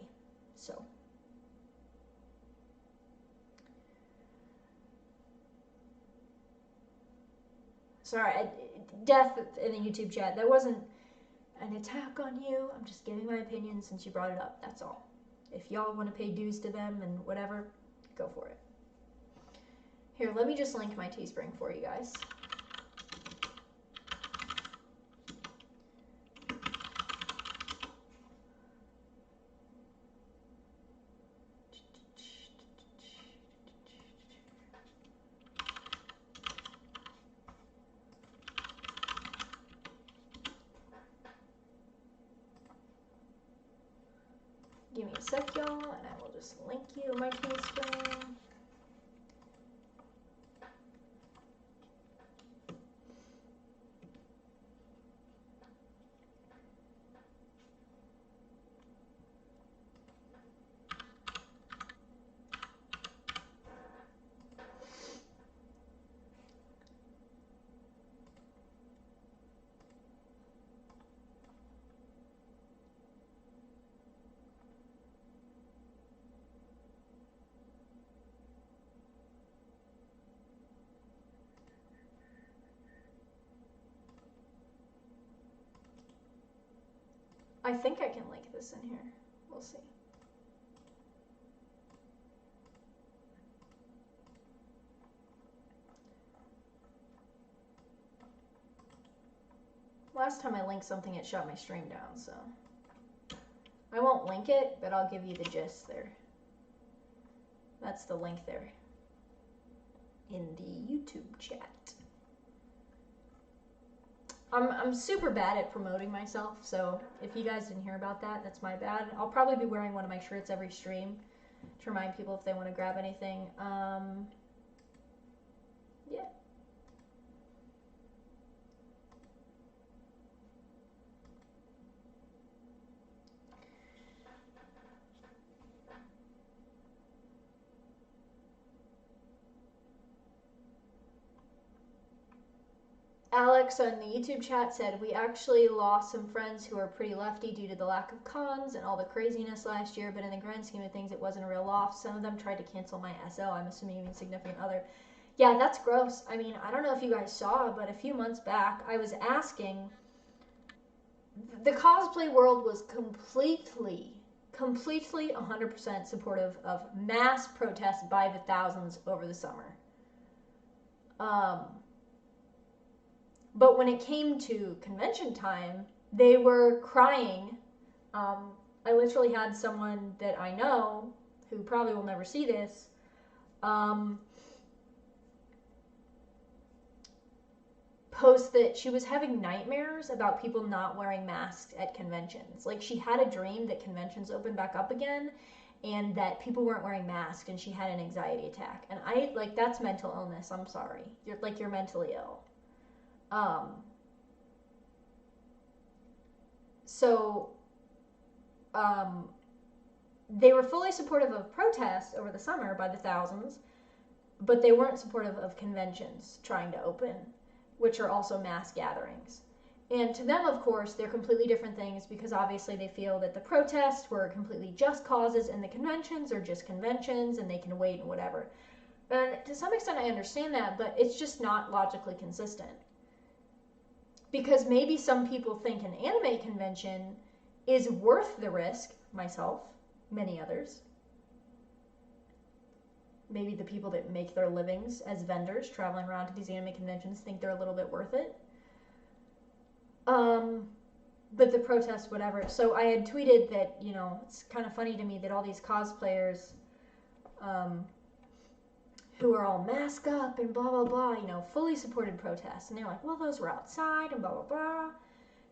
Sorry, Death in the YouTube chat. That wasn't an attack on you. I'm just giving my opinion since you brought it up. That's all. If y'all want to pay dues to them and whatever, go for it. Here, let me just link my Teespring for you guys. Give me a sec, y'all, and I will just link you my Teespring. I think I can link this in here. We'll see. Last time I linked something, it shut my stream down, so I won't link it, but I'll give you the gist there. That's the link there in the YouTube chat. I'm super bad at promoting myself, so if you guys didn't hear about that, that's my bad. I'll probably be wearing one of my shirts every stream to remind people if they want to grab anything. Yeah. Alex on the YouTube chat said, we actually lost some friends who are pretty lefty due to the lack of cons and all the craziness last year, but in the grand scheme of things, it wasn't a real loss. Some of them tried to cancel my SL, I'm assuming you mean significant other. Yeah, that's gross. I mean, I don't know if you guys saw, but a few months back, I was asking, the cosplay world was completely 100% supportive of mass protests by the thousands over the summer. But when it came to convention time, they were crying. I literally had someone that I know, who probably will never see this, post that she was having nightmares about people not wearing masks at conventions. Like, she had a dream that conventions opened back up again and that people weren't wearing masks, and she had an anxiety attack. And I, like, that's mental illness. I'm sorry. You're mentally ill. They were fully supportive of protests over the summer by the thousands, but they weren't supportive of conventions trying to open, which are also mass gatherings. And to them, of course, they're completely different things, because obviously they feel that the protests were completely just causes and the conventions are just conventions and they can wait and whatever. And to some extent I understand that, but it's just not logically consistent. Because maybe some people think an anime convention is worth the risk, myself, many others. Maybe the people that make their livings as vendors traveling around to these anime conventions think they're a little bit worth it. But the protests, whatever. So I had tweeted that, you know, it's kind of funny to me that all these cosplayers who are all masked up and blah, blah, blah, you know, fully supported protests. And they're like, well, those were outside and blah, blah, blah.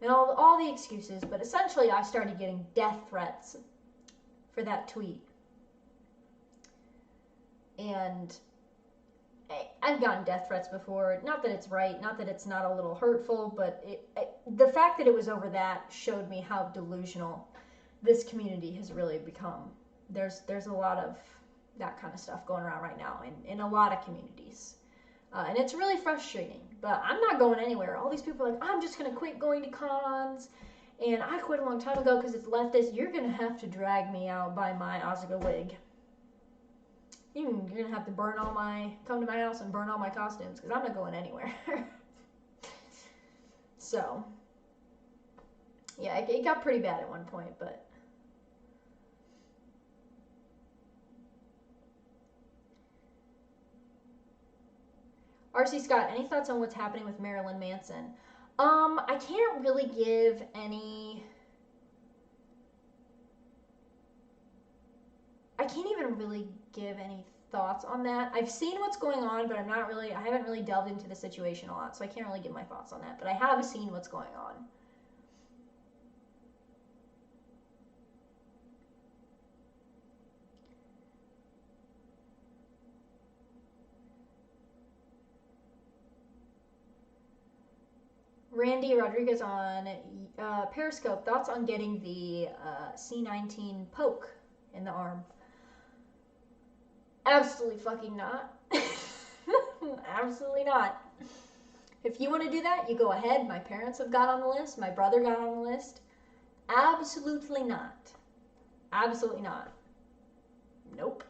And all the excuses. But essentially, I started getting death threats for that tweet. And I've gotten death threats before. Not that it's right, not that it's not a little hurtful, but the fact that it was over that showed me how delusional this community has really become. There's a lot of that kind of stuff going around right now in a lot of communities. And it's really frustrating, but I'm not going anywhere. All these people are like, I'm just going to quit going to cons, and I quit a long time ago because it's leftist. You're going to have to drag me out by my Asuka wig. You're going to have to come to my house and burn all my costumes, because I'm not going anywhere. So, yeah, it got pretty bad at one point, but... RC Scott, any thoughts on what's happening with Marilyn Manson? I can't really give any... I can't even really give any thoughts on that. I've seen what's going on, but I haven't really delved into the situation a lot, so I can't really give my thoughts on that. But I have seen what's going on. Randy Rodriguez on Periscope, thoughts on getting the C19 poke in the arm? Absolutely fucking not. Absolutely not. If you want to do that, you go ahead. My parents have got on the list. My brother got on the list. Absolutely not. Absolutely not. Nope.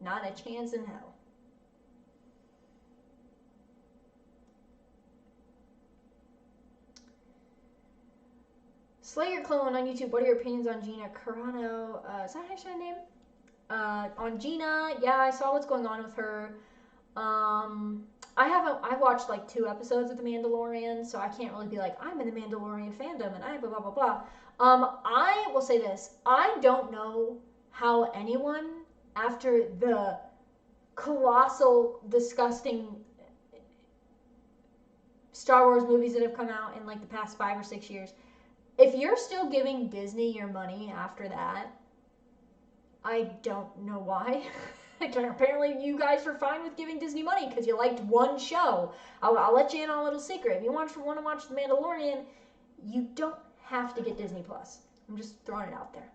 Not a chance in hell. Slayer Clone on YouTube, what are your opinions on Gina Carano? Is that actually her name? On Gina, yeah, I saw what's going on with her. I've watched like 2 episodes of The Mandalorian, so I can't really be like, I'm in the Mandalorian fandom and I blah blah blah blah. I will say this, I don't know how anyone, after the colossal, disgusting Star Wars movies that have come out in like the past 5 or 6 years, if you're still giving Disney your money after that, I don't know why. Apparently you guys were fine with giving Disney money because you liked one show. I'll let you in on a little secret. If you want to watch The Mandalorian, you don't have to get Disney Plus. I'm just throwing it out there.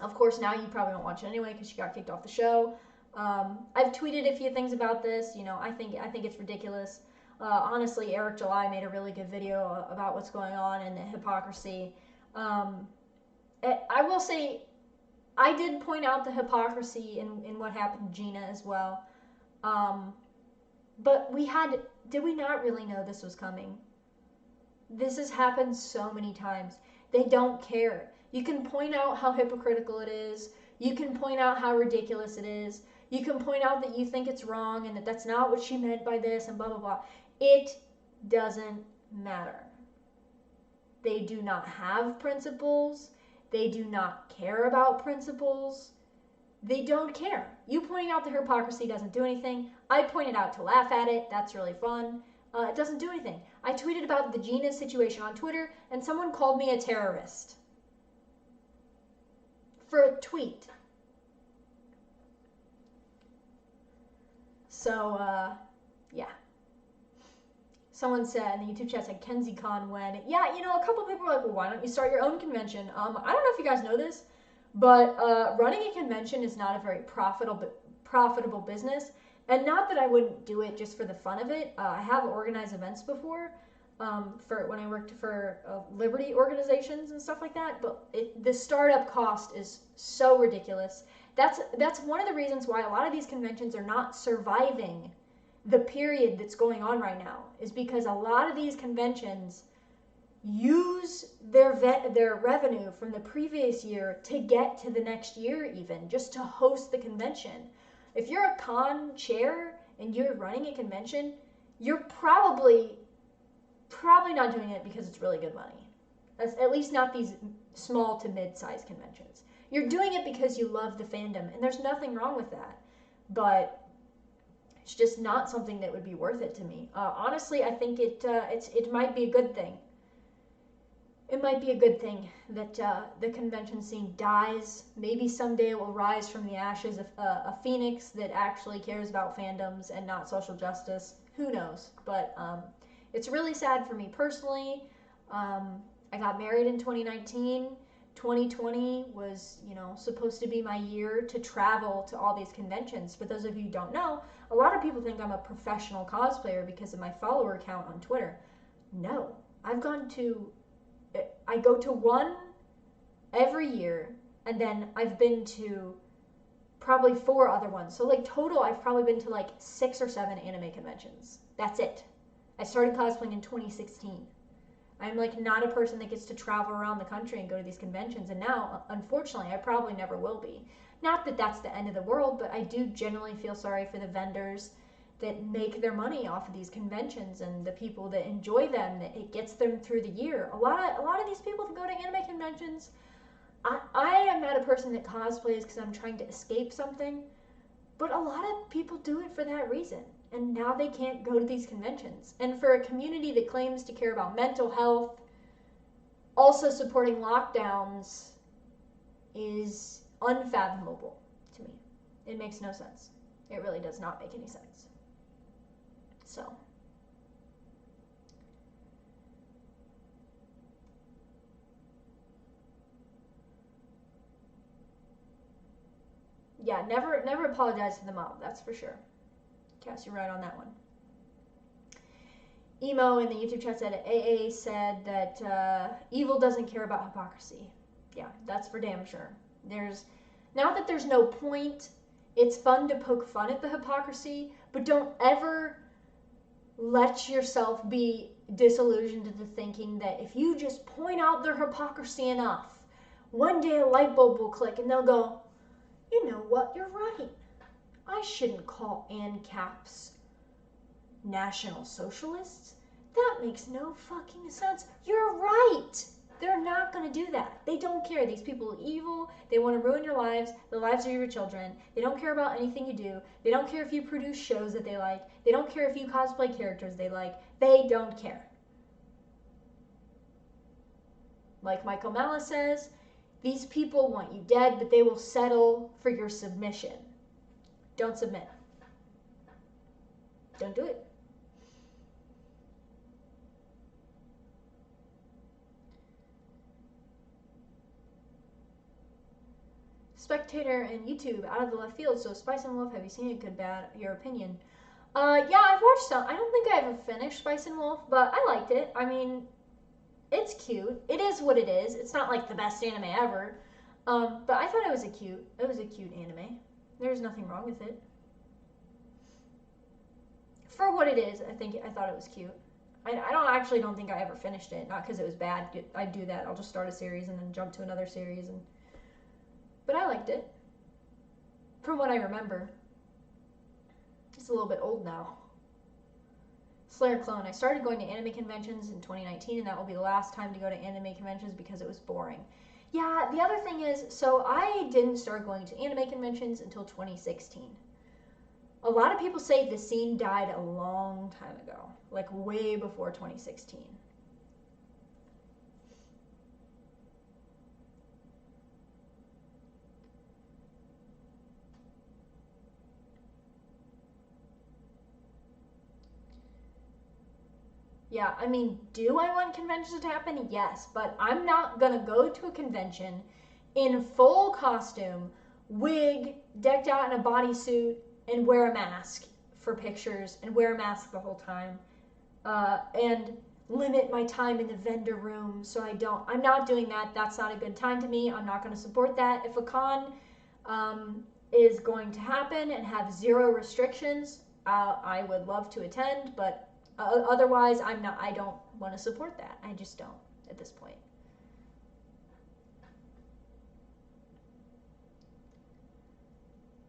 Of course, now you probably won't watch it anyway because she got kicked off the show. I've tweeted a few things about this. You know, I think it's ridiculous. Honestly, Eric July made a really good video about what's going on and the hypocrisy. I will say, I did point out the hypocrisy in what happened to Gina as well. But did we not really know this was coming? This has happened so many times. They don't care. You can point out how hypocritical it is. You can point out how ridiculous it is. You can point out that you think it's wrong and that that's not what she meant by this and blah, blah, blah. It doesn't matter. They do not have principles. They do not care about principles. They don't care. You pointing out the hypocrisy doesn't do anything. I pointed out to laugh at it. That's really fun. It doesn't do anything. I tweeted about the Gina situation on Twitter, and someone called me a terrorist for a tweet. So, yeah. Someone said in the YouTube chat, said Kenzie Con when, yeah, you know, a couple people were like, well, why don't you start your own convention? I don't know if you guys know this, but running a convention is not a very profitable business. And not that I wouldn't do it just for the fun of it. I have organized events before for when I worked for Liberty organizations and stuff like that. But the startup cost is so ridiculous. That's one of the reasons why a lot of these conventions are not surviving the period that's going on right now, is because a lot of these conventions use their revenue from the previous year to get to the next year, even just to host the convention. If you're a con chair and you're running a convention, you're probably not doing it because it's really good money. That's at least not these small to mid-sized conventions. You're doing it because you love the fandom, and there's nothing wrong with that. But it's just not something that would be worth it to me. Honestly, I think it might be a good thing. It might be a good thing that the convention scene dies. Maybe someday it will rise from the ashes of a phoenix that actually cares about fandoms and not social justice. Who knows? But it's really sad for me personally. I got married in 2019. 2020 was, supposed to be my year to travel to all these conventions. For those of you who don't know, a lot of people think I'm a professional cosplayer because of my follower count on Twitter. No, I go to one every year, and then I've been to probably 4 other ones. So like total, I've probably been to like 6 or 7 anime conventions. That's it. I started cosplaying in 2016. I'm like not a person that gets to travel around the country and go to these conventions, and now, unfortunately, I probably never will be. Not that that's the end of the world, but I do generally feel sorry for the vendors that make their money off of these conventions and the people that enjoy them, that it gets them through the year. A lot of these people that go to anime conventions, I am not a person that cosplays because I'm trying to escape something, but a lot of people do it for that reason. And now they can't go to these conventions. And for a community that claims to care about mental health, also supporting lockdowns is unfathomable to me. It makes no sense. It really does not make any sense. So. Yeah, never apologize to the mob, that's for sure. Cass, you're right on that one. Emo in the YouTube chat said, AA said that evil doesn't care about hypocrisy. Yeah, that's for damn sure. Now that there's no point, it's fun to poke fun at the hypocrisy, but don't ever let yourself be disillusioned into thinking that if you just point out their hypocrisy enough, one day a light bulb will click and they'll go, you know what, you're right. I shouldn't call ANCAPs National Socialists. That makes no fucking sense. You're right. They're not going to do that. They don't care. These people are evil. They want to ruin your lives, the lives of your children. They don't care about anything you do. They don't care if you produce shows that they like. They don't care if you cosplay characters they like. They don't care. Like Michael Malice says, these people want you dead, but they will settle for your submission. Don't submit. Don't do it. Spectator and YouTube, out of the left field. So Spice and Wolf, have you seen it? Good, bad, your opinion? Yeah, I've watched some. I don't think I ever finished Spice and Wolf, but I liked it. I mean, it's cute. It is what it is. It's not like the best anime ever. But I thought it was a cute anime. There's nothing wrong with it. For what it is, I thought it was cute. I don't think I ever finished it. Not because it was bad. I'd do that. I'll just start a series and then jump to another series. But I liked it. From what I remember. It's a little bit old now. Slayer Clone. I started going to anime conventions in 2019, and that will be the last time to go to anime conventions because it was boring. Yeah, the other thing is, so I didn't start going to anime conventions until 2016. A lot of people say the scene died a long time ago, like way before 2016. Yeah, I mean, do I want conventions to happen? Yes, but I'm not gonna go to a convention in full costume, wig, decked out in a bodysuit, and wear a mask for pictures, and wear a mask the whole time, and limit my time in the vendor room so I'm not doing that. That's not a good time to me. I'm not gonna support that. If a con is going to happen and have zero restrictions, I would love to attend, but otherwise, I don't want to support that. I just don't at this point.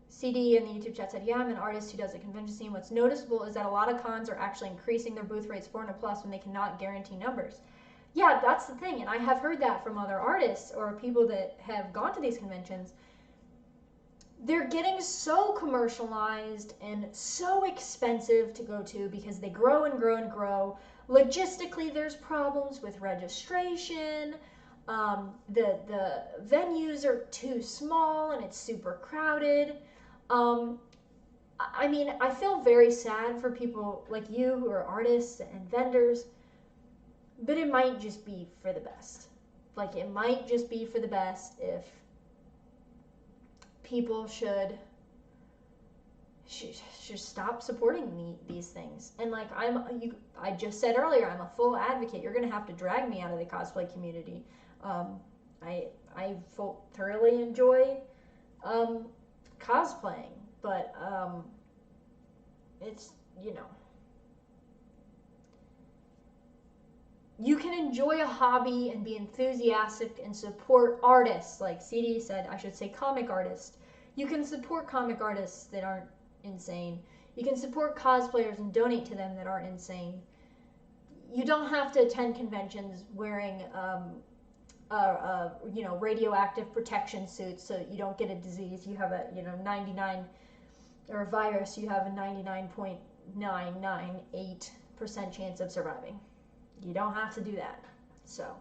CD in the YouTube chat said, yeah, I'm an artist who does a convention scene. What's noticeable is that a lot of cons are actually increasing their booth rates 400 plus when they cannot guarantee numbers. Yeah, that's the thing. And I have heard that from other artists or people that have gone to these conventions. They're getting so commercialized and so expensive to go to because they grow and grow and grow. Logistically, there's problems with registration. The venues are too small and it's super crowded. I mean, I feel very sad for people like you who are artists and vendors, but it might just be for the best. Like, it might just be for the best if people should stop supporting these things. And like I just said earlier, I'm a full advocate. You're gonna have to drag me out of the cosplay community. I thoroughly enjoy cosplaying, but it's, you know, you can enjoy a hobby and be enthusiastic and support artists. Like CD said, I should say comic artists. You can support comic artists that aren't insane. You can support cosplayers and donate to them that aren't insane. You don't have to attend conventions wearing radioactive protection suits so you don't get a disease. You have a 99 or a virus. You have a 99.998% chance of surviving. You don't have to do that. So.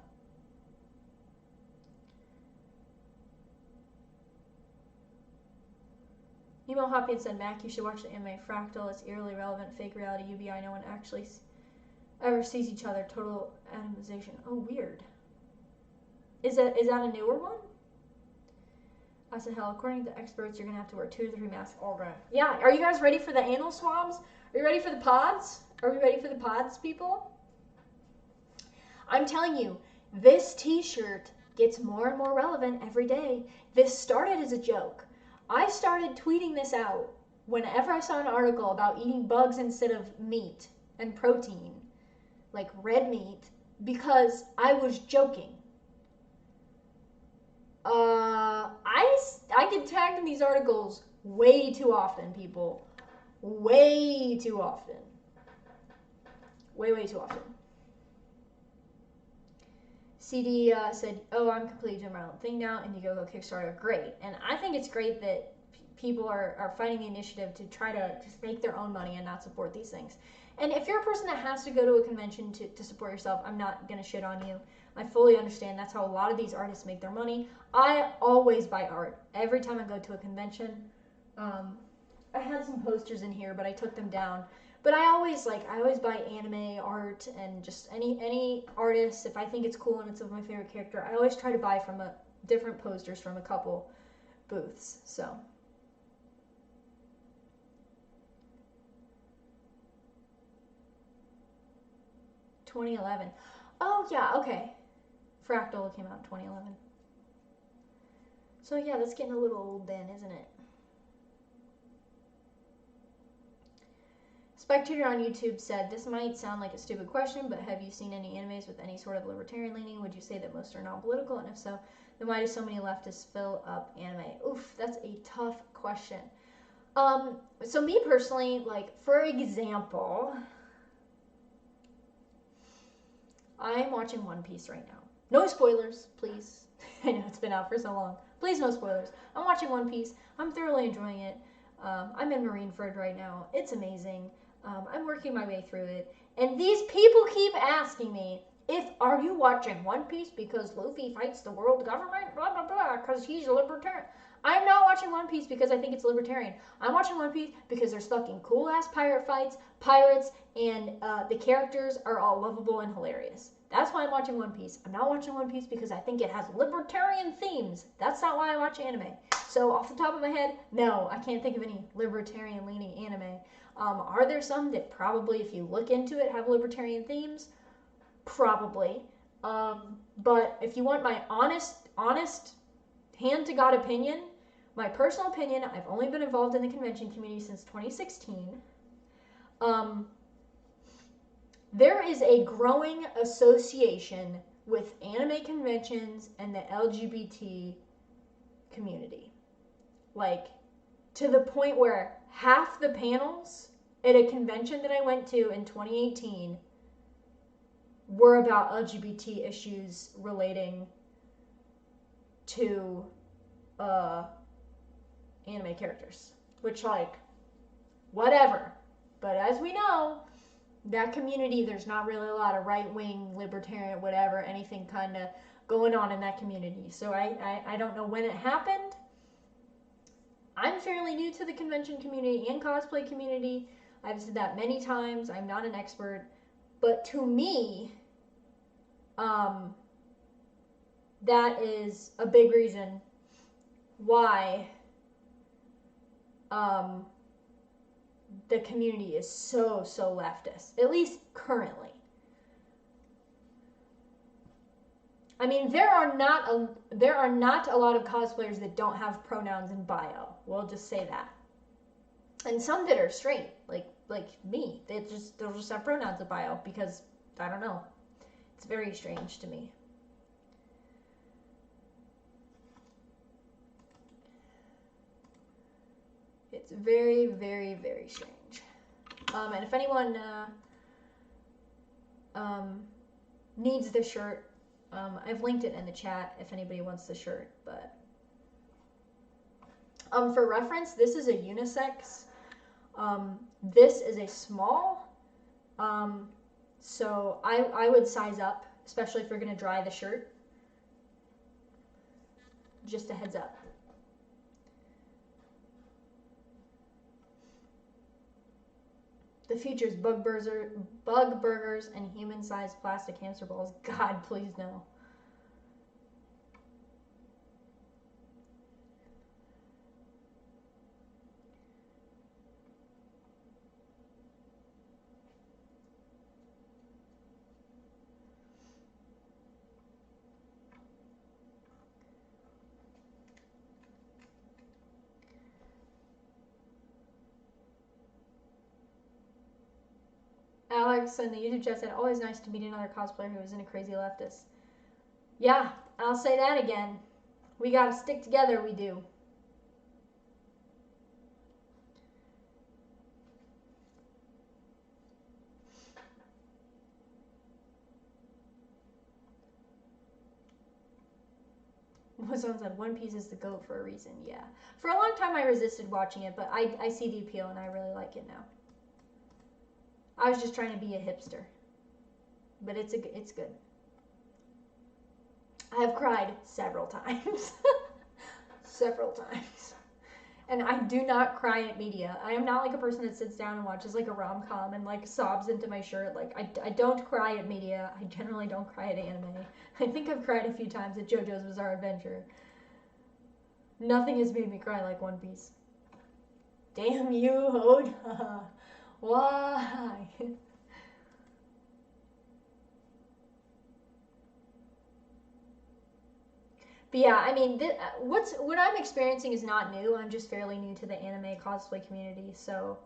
Emo Hopkins said, Mac, you should watch the anime Fractal. It's eerily relevant, fake reality, UBI. No one actually ever sees each other. Total atomization. Oh, weird. Is that a newer one? I said, hell, according to the experts, you're going to have to wear 2 to 3 masks all day. Yeah, are you guys ready for the anal swabs? Are you ready for the pods? Are we ready for the pods, people? I'm telling you, this t-shirt gets more and more relevant every day. This started as a joke. I started tweeting this out whenever I saw an article about eating bugs instead of meat and protein, like red meat, because I was joking. I get tagged in these articles way too often, people. Way too often. Way too often. CD said, oh, I'm completely doing my own thing now. Indiegogo, Kickstarter, great. And I think it's great that people are fighting the initiative to try to just make their own money and not support these things. And if you're a person that has to go to a convention to support yourself, I'm not going to shit on you. I fully understand. That's how a lot of these artists make their money. I always buy art every time I go to a convention. I had some posters in here, but I took them down. But I always buy anime art and just any artist. If I think it's cool and it's of my favorite character, I always try to buy from different posters from a couple booths. So. $2011. Oh yeah, okay. Fractal came out in 2011. So yeah, that's getting a little old then, isn't it? Spectator on YouTube said, this might sound like a stupid question, but have you seen any animes with any sort of libertarian leaning? Would you say that most are non-political? And if so, then why do so many leftists fill up anime? Oof, that's a tough question. So me personally, like, for example, I'm watching One Piece right now. No spoilers, please. I know it's been out for so long. Please, no spoilers. I'm watching One Piece. I'm thoroughly enjoying it. I'm in Marineford right now. It's amazing. I'm working my way through it. And these people keep asking me, are you watching One Piece because Luffy fights the world government? Blah, blah, blah, because he's a libertarian. I'm not watching One Piece because I think it's libertarian. I'm watching One Piece because there's fucking cool-ass pirate fights, pirates, and the characters are all lovable and hilarious. That's why I'm watching One Piece. I'm not watching One Piece because I think it has libertarian themes. That's not why I watch anime. So off the top of my head, no, I can't think of any libertarian-leaning anime. Are there some that probably, if you look into it, have libertarian themes? Probably. But if you want my honest, hand-to-God opinion, my personal opinion, I've only been involved in the convention community since 2016. There is a growing association with anime conventions and the LGBT community. Like, to the point where half the panels at a convention that I went to in 2018 were about LGBT issues relating to anime characters. Which, like, whatever. But as we know, that community, there's not really a lot of right-wing, libertarian, whatever, anything kind of going on in that community. So I don't know when it happened. I'm fairly new to the convention community and cosplay community. I've said that many times. I'm not an expert. But to me, that is a big reason why the community is so leftist, at least currently. I mean, there are not a lot of cosplayers that don't have pronouns in bio. We'll just say that. And some that are straight, like me, they'll just have pronouns in bio because I don't know. It's very strange to me. It's very, very, very strange. And if anyone needs the shirt, I've linked it in the chat if anybody wants the shirt. But for reference, this is a unisex. This is a small. So I would size up, especially if you're going to dry the shirt. Just a heads up. The future's bug burgers, and human-sized plastic hamster balls. God, please no. Alex in the YouTube chat said, always nice to meet another cosplayer who isn't a crazy leftist. Yeah, I'll say that again. We gotta stick together, we do. Someone said One Piece is the GOAT for a reason. Yeah. For a long time I resisted watching it, but I see the appeal and I really like it now. I was just trying to be a hipster. But it's good. I have cried several times. Several times. And I do not cry at media. I am not like a person that sits down and watches like a rom-com and like sobs into my shirt. Like I don't cry at media. I generally don't cry at anime. I think I've cried a few times at JoJo's Bizarre Adventure. Nothing has made me cry like One Piece. Damn you, Oda. Why? But yeah, I mean, what I'm experiencing is not new. I'm just fairly new to the anime cosplay community. So,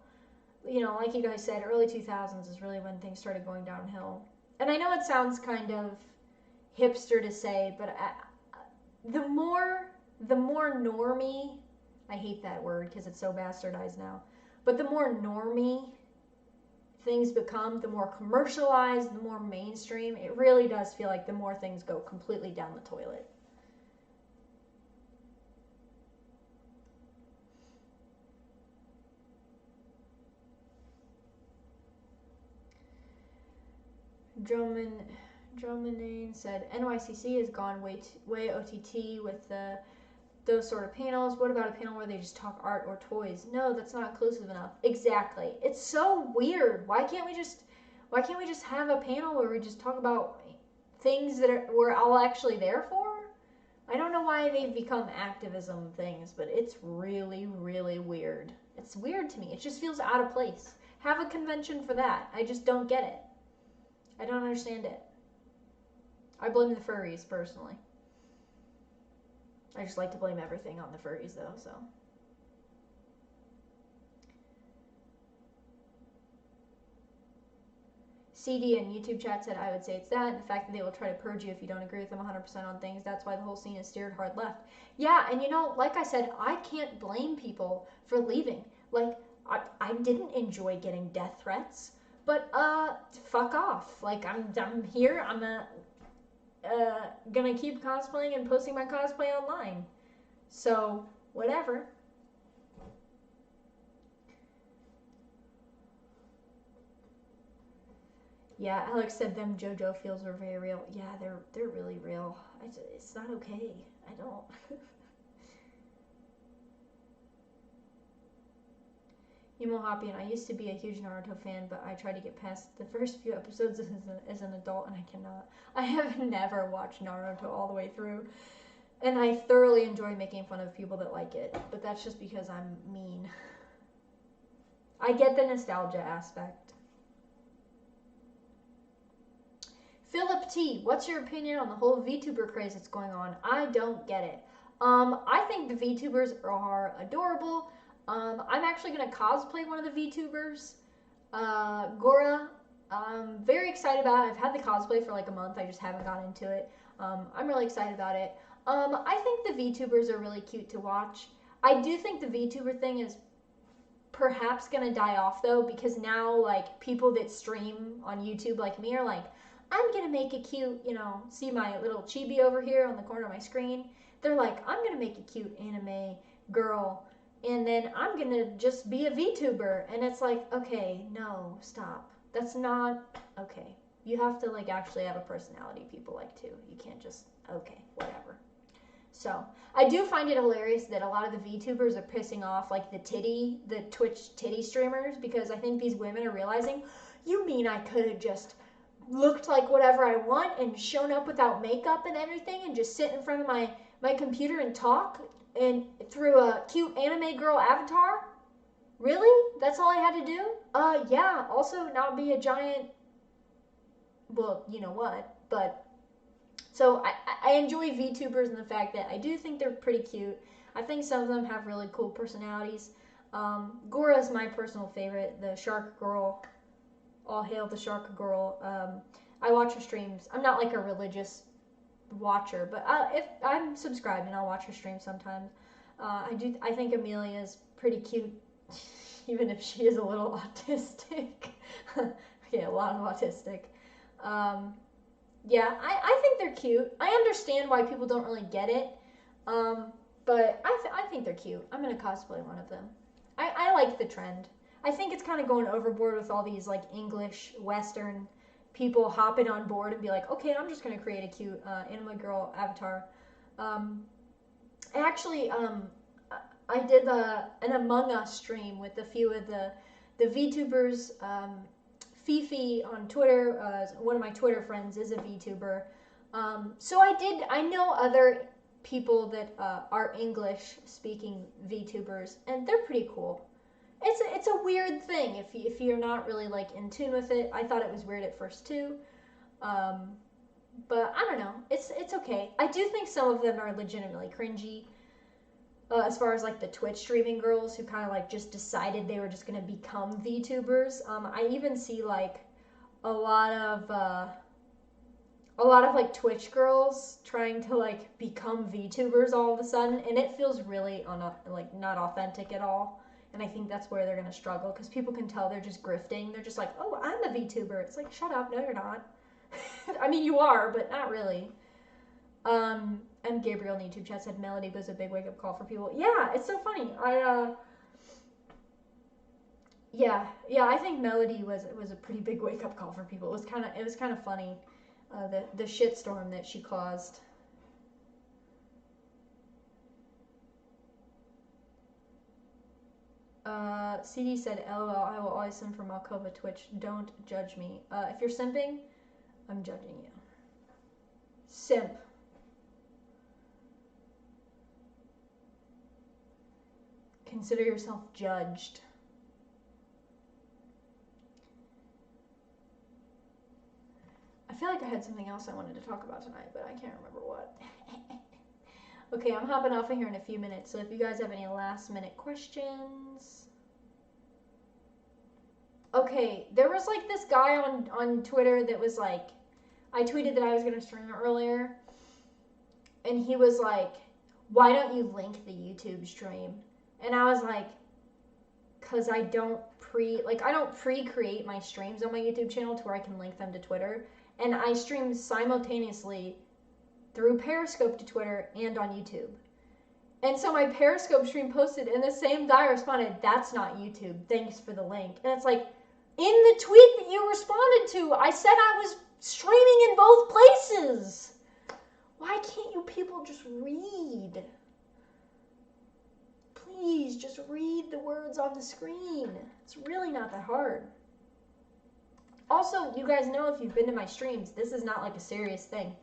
you know, like you guys said, early 2000s is really when things started going downhill. And I know it sounds kind of hipster to say, but the more normie, I hate that word because it's so bastardized now, but the more normie things become, the more commercialized, the more mainstream, it really does feel like the more things go completely down the toilet. Drummondane said NYCC has gone way OTT with those sort of panels. What about a panel where they just talk art or toys? No, that's not inclusive enough. Exactly. It's so weird. Why can't we just have a panel where we just talk about things that we're all actually there for? I don't know why they've become activism things, but it's really, really weird. It's weird to me. It just feels out of place. Have a convention for that. I just don't get it. I don't understand it. I blame the furries, personally. I just like to blame everything on the furries, though, so. CD in YouTube chat said, I would say it's that. The fact that they will try to purge you if you don't agree with them 100% on things. That's why the whole scene is steered hard left. Yeah, and you know, like I said, I can't blame people for leaving. Like, I didn't enjoy getting death threats. But, fuck off. Like, I'm here, I'm gonna keep cosplaying and posting my cosplay online. So, whatever. Yeah, Alex said them JoJo feels were very real. Yeah, they're really real. It's not okay. I don't. Emo Hoppy, and I used to be a huge Naruto fan, but I tried to get past the first few episodes as an adult, and I cannot. I have never watched Naruto all the way through, and I thoroughly enjoy making fun of people that like it, but that's just because I'm mean. I get the nostalgia aspect. Philip T, what's your opinion on the whole VTuber craze that's going on? I don't get it. I think the VTubers are adorable. I'm actually going to cosplay one of the VTubers, Gora. I'm very excited about it. I've had the cosplay for like a month. I just haven't gotten into it. I'm really excited about it. I think the VTubers are really cute to watch. I do think the VTuber thing is perhaps gonna die off though, because now like people that stream on YouTube like me are like, I'm gonna make a cute, see my little chibi over here on the corner of my screen. They're like, I'm gonna make a cute anime girl, and then I'm gonna just be a VTuber. And it's like, okay, no, stop. That's not okay. You have to like actually have a personality people like too. You can't just, okay, whatever. So I do find it hilarious that a lot of the VTubers are pissing off like the Twitch titty streamers, because I think these women are realizing, you mean I could have just looked like whatever I want and shown up without makeup and everything and just sit in front of my computer and talk and through a cute anime girl avatar? Really? That's all I had to do? Yeah, also not be a giant, well, you know what, but so I enjoy VTubers and the fact that I do think they're pretty cute. I think some of them have really cool personalities. Gora is my personal favorite, the Shark Girl. All hail the Shark Girl. I watch her streams. I'm not like a religious watcher, but if I'm subscribed and I'll watch her streams sometimes. I think Amelia is pretty cute, even if she is a little autistic. Yeah, a lot of autistic. Yeah, I think they're cute. I understand why people don't really get it, but I think they're cute. I'm gonna cosplay one of them. I like the trend. I think it's kind of going overboard with all these like English Western people hopping on board and be like, okay, I'm just gonna create a cute anime girl avatar. Actually, I did an Among Us stream with a few of the VTubers. Fifi on Twitter, one of my Twitter friends is a VTuber. So I know other people that are English speaking VTubers, and they're pretty cool. It's a weird thing if you're not really like in tune with it. I thought it was weird at first too. But I don't know. It's okay. I do think some of them are legitimately cringy. As far as like the Twitch streaming girls who kind of like just decided they were just gonna become VTubers. I even see like a lot of like Twitch girls trying to like become VTubers all of a sudden, and it feels really not authentic at all. And I think that's where they're gonna struggle, because people can tell they're just grifting. They're just like, oh, I'm a VTuber. It's like, shut up, no, you're not. I mean, you are, but not really. And Gabriel in YouTube chat said Melody was a big wake-up call for people. Yeah, it's so funny. Yeah, I think Melody was a pretty big wake-up call for people. It was kind of funny, the shitstorm that she caused. CD said, LOL, I will always send for Malkova Twitch. Don't judge me. If you're simping, I'm judging you. Simp. Consider yourself judged. I feel like I had something else I wanted to talk about tonight, but I can't remember what. Okay, I'm hopping off of here in a few minutes, so if you guys have any last minute questions. Okay, there was like this guy on Twitter that was like, I tweeted that I was going to stream earlier, and he was like, why don't you link the YouTube stream? And I was like, because I don't pre-create my streams on my YouTube channel to where I can link them to Twitter. And I stream simultaneously through Periscope to Twitter and on YouTube. And so my Periscope stream posted, and the same guy responded, that's not YouTube, thanks for the link. And it's like, in the tweet that you responded to, I said I was streaming in both places. Why can't you people just read? Please, just read the words on the screen. It's really not that hard. Also, you guys know, if you've been to my streams, this is not like a serious thing.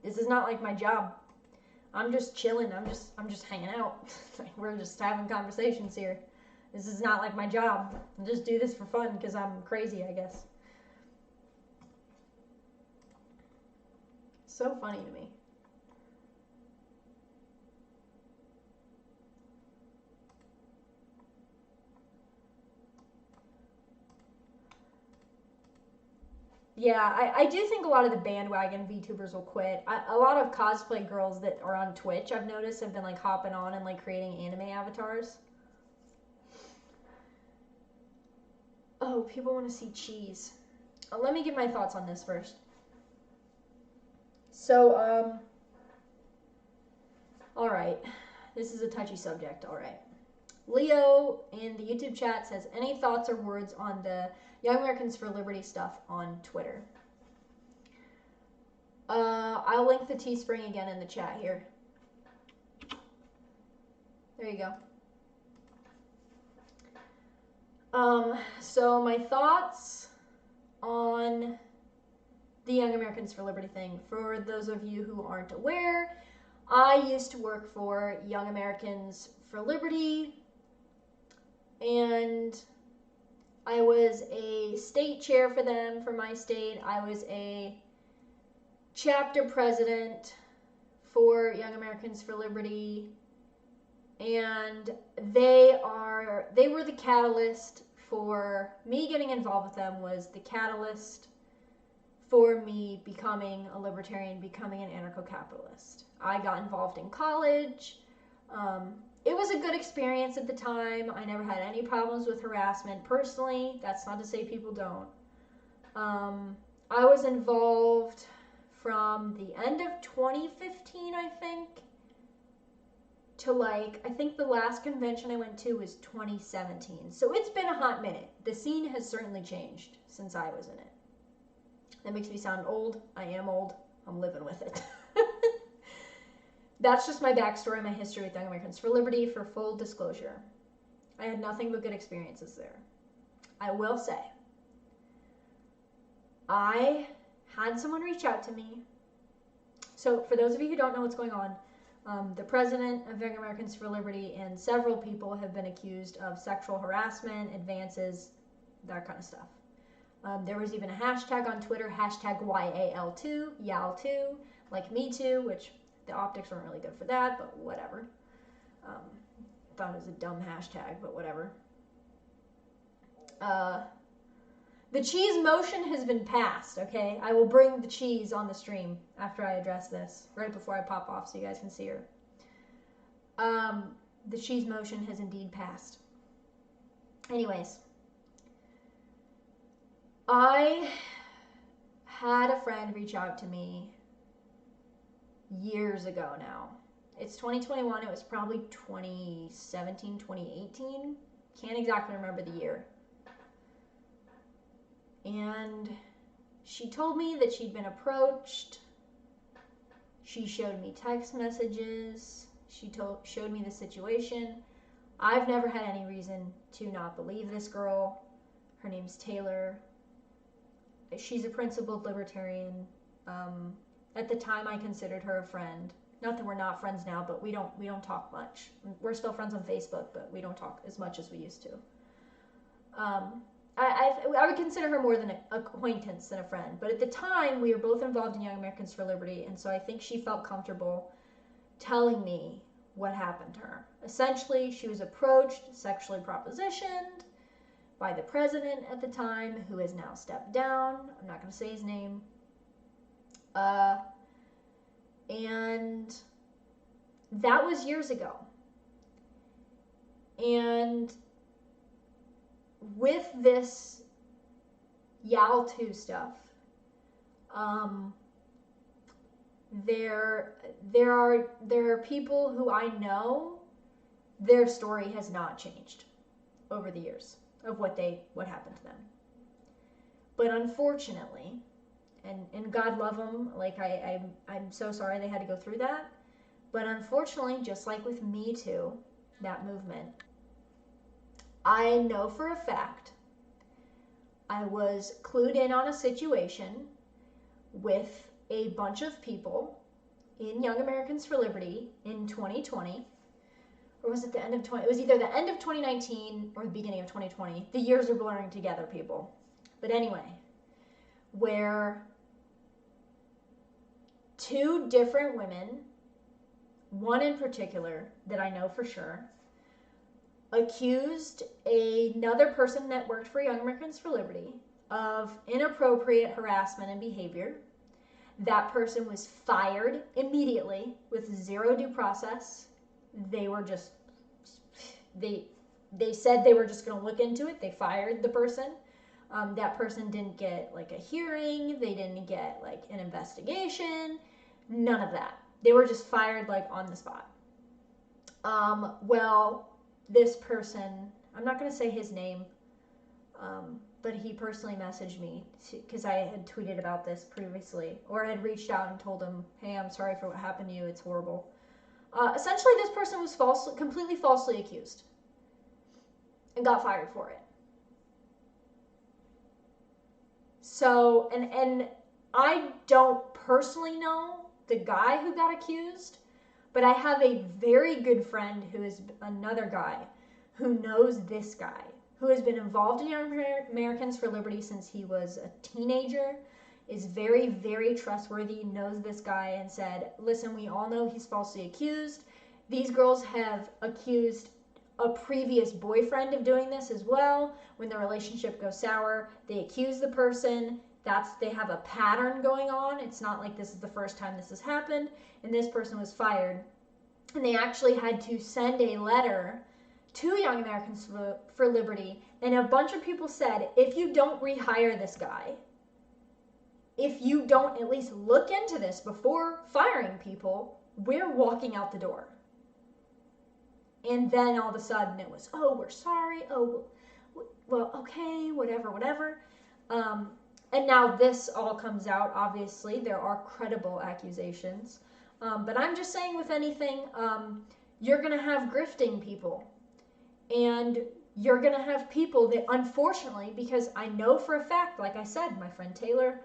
This is not like my job. I'm just chilling. I'm just hanging out. We're just having conversations here. This is not like my job. I just do this for fun because I'm crazy, I guess. So funny to me. Yeah, I do think a lot of the bandwagon VTubers will quit. A lot of cosplay girls that are on Twitch, I've noticed, have been like hopping on and like creating anime avatars. Oh, people want to see cheese. Let me give my thoughts on this first. So, all right. This is a touchy subject, all right. Leo in the YouTube chat says, any thoughts or words on the Young Americans for Liberty stuff on Twitter? I'll link the Teespring again in the chat here. There you go. So my thoughts on the Young Americans for Liberty thing. For those of you who aren't aware, I used to work for Young Americans for Liberty, and I was a state chair for them, for my state. I was a chapter president for Young Americans for Liberty, and they were the catalyst for me getting involved with them, was the catalyst for me becoming a libertarian, becoming an anarcho-capitalist. I got involved in college. It was a good experience at the time. I never had any problems with harassment personally. That's not to say people don't. I was involved from the end of 2015, I think, to I think the last convention I went to was 2017. So it's been a hot minute. The scene has certainly changed since I was in it. That makes me sound old. I am old. I'm living with it. That's just my backstory, my history with Young Americans for Liberty. For full disclosure, I had nothing but good experiences there. I will say, I had someone reach out to me. So for those of you who don't know what's going on, the president of Young Americans for Liberty and several people have been accused of sexual harassment, advances, that kind of stuff. There was even a hashtag on Twitter, hashtag YAL2, YAL2, like Me Too, which the optics weren't really good for that, but whatever. Thought it was a dumb hashtag, but whatever. The cheese motion has been passed, okay? I will bring the cheese on the stream after I address this, right before I pop off so you guys can see her. The cheese motion has indeed passed. Anyways. I had a friend reach out to me years ago now. It's 2021. It was probably 2017, 2018. Can't exactly remember the year. And she told me that she'd been approached. She showed me text messages. She showed me the situation. I've never had any reason to not believe this girl. Her name's Taylor. She's a principled libertarian. At the time, I considered her a friend. Not that we're not friends now, but we don't talk much. We're still friends on Facebook, but we don't talk as much as we used to. I would consider her more than an acquaintance than a friend. But at the time, we were both involved in Young Americans for Liberty, and so I think she felt comfortable telling me what happened to her. Essentially, she was approached, sexually propositioned by the president at the time, who has now stepped down. I'm not going to say his name. And that was years ago. And with this YAL2 stuff, there are people who I know, their story has not changed over the years of what happened to them. But unfortunately, and God love them, like I'm so sorry they had to go through that. But unfortunately, just like with Me Too, that movement, I know for a fact I was clued in on a situation with a bunch of people in Young Americans for Liberty in 2020. Or was it the end of 20? It was either the end of 2019 or the beginning of 2020. The years are blurring together, people. But anyway, where two different women, one in particular that I know for sure, accused another person that worked for Young Americans for Liberty of inappropriate harassment and behavior. That person was fired immediately with zero due process. They were just, they said they were just going to look into it. They fired the person. That person didn't get like a hearing. They didn't get like an investigation. None of that. They were just fired like on the spot. Well, this person, I'm not going to say his name, but he personally messaged me because I had tweeted about this previously, or had reached out and told him, hey, I'm sorry for what happened to you. It's horrible. Essentially, this person was completely falsely accused and got fired for it. So, and I don't personally know the guy who got accused, but I have a very good friend who is another guy who knows this guy, who has been involved in Young Americans for Liberty since he was a teenager, is very, very trustworthy, knows this guy, and said, listen, we all know he's falsely accused. These girls have accused a previous boyfriend of doing this as well. When the relationship goes sour, they accuse the person. They have a pattern going on. It's not like this is the first time this has happened. And this person was fired. And they actually had to send a letter to Young Americans for Liberty. And a bunch of people said, if you don't rehire this guy, if you don't at least look into this before firing people, we're walking out the door. And then all of a sudden it was, oh, we're sorry. Oh, well, okay, whatever. And now this all comes out. Obviously, there are credible accusations. But I'm just saying with anything, you're going to have grifting people. And you're going to have people that, unfortunately, because I know for a fact, like I said, my friend Taylor,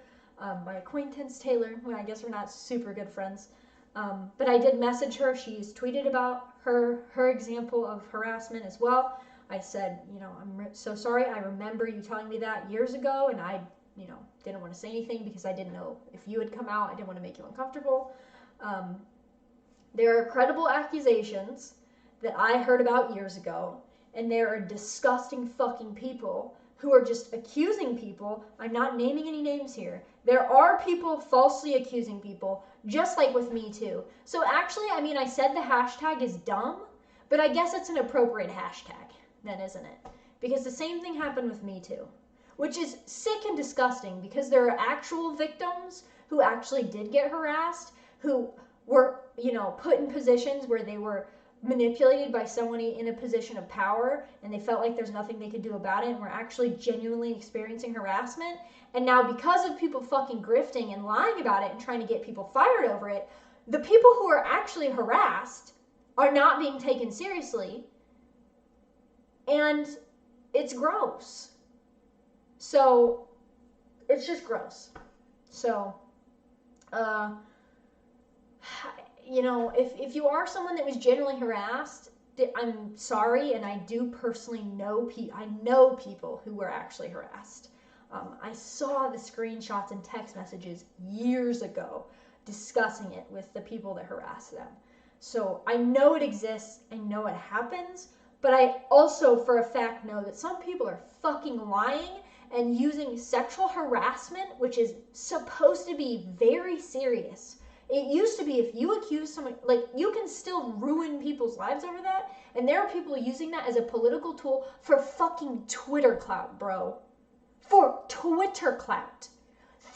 my acquaintance Taylor, well, I guess we're not super good friends, but I did message her. She's tweeted about her example of harassment as well. I said, I'm so sorry. I remember you telling me that years ago, and I, didn't want to say anything because I didn't know if you had come out. I didn't want to make you uncomfortable. There are credible accusations that I heard about years ago, and there are disgusting fucking people who are just accusing people. I'm not naming any names here. There are people falsely accusing people, just like with Me Too. So actually, I said the hashtag is dumb, but I guess it's an appropriate hashtag then, isn't it? Because the same thing happened with Me Too, which is sick and disgusting because there are actual victims who actually did get harassed, who were, put in positions where they were manipulated by someone in a position of power, and they felt like there's nothing they could do about it, and were actually genuinely experiencing harassment. And now because of people fucking grifting and lying about it and trying to get people fired over it, the people who are actually harassed are not being taken seriously, and it's gross. So it's just gross. So if you are someone that was genuinely harassed, I'm sorry, and I do personally know people who were actually harassed. I saw the screenshots and text messages years ago discussing it with the people that harassed them. So I know it exists, I know it happens, but I also for a fact know that some people are fucking lying and using sexual harassment, which is supposed to be very serious. It used to be if you accuse someone, you can still ruin people's lives over that, and there are people using that as a political tool for fucking Twitter clout, bro. For Twitter clout.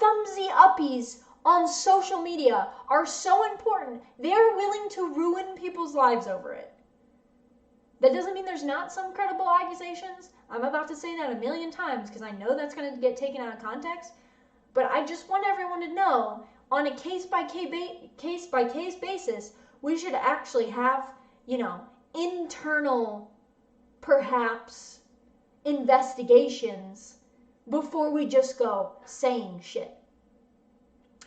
Thumbsy uppies on social media are so important, they're willing to ruin people's lives over it. That doesn't mean there's not some credible accusations. I'm about to say that a million times because I know that's going to get taken out of context. But I just want everyone to know, on a case-by-case basis, we should actually have, internal, perhaps, investigations before we just go saying shit.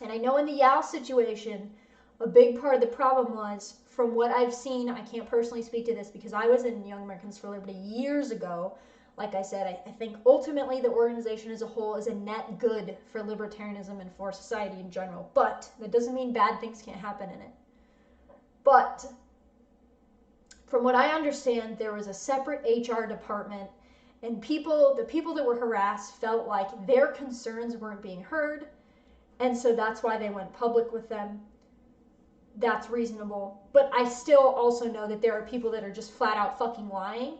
And I know in the Yao situation, a big part of the problem was, from what I've seen, I can't personally speak to this because I was in Young Americans for Liberty years ago. Like I said, I think ultimately the organization as a whole is a net good for libertarianism and for society in general. But that doesn't mean bad things can't happen in it. But from what I understand, there was a separate HR department, And the people that were harassed felt like their concerns weren't being heard, and so that's why they went public with them. That's reasonable. But I still also know that there are people that are just flat out fucking lying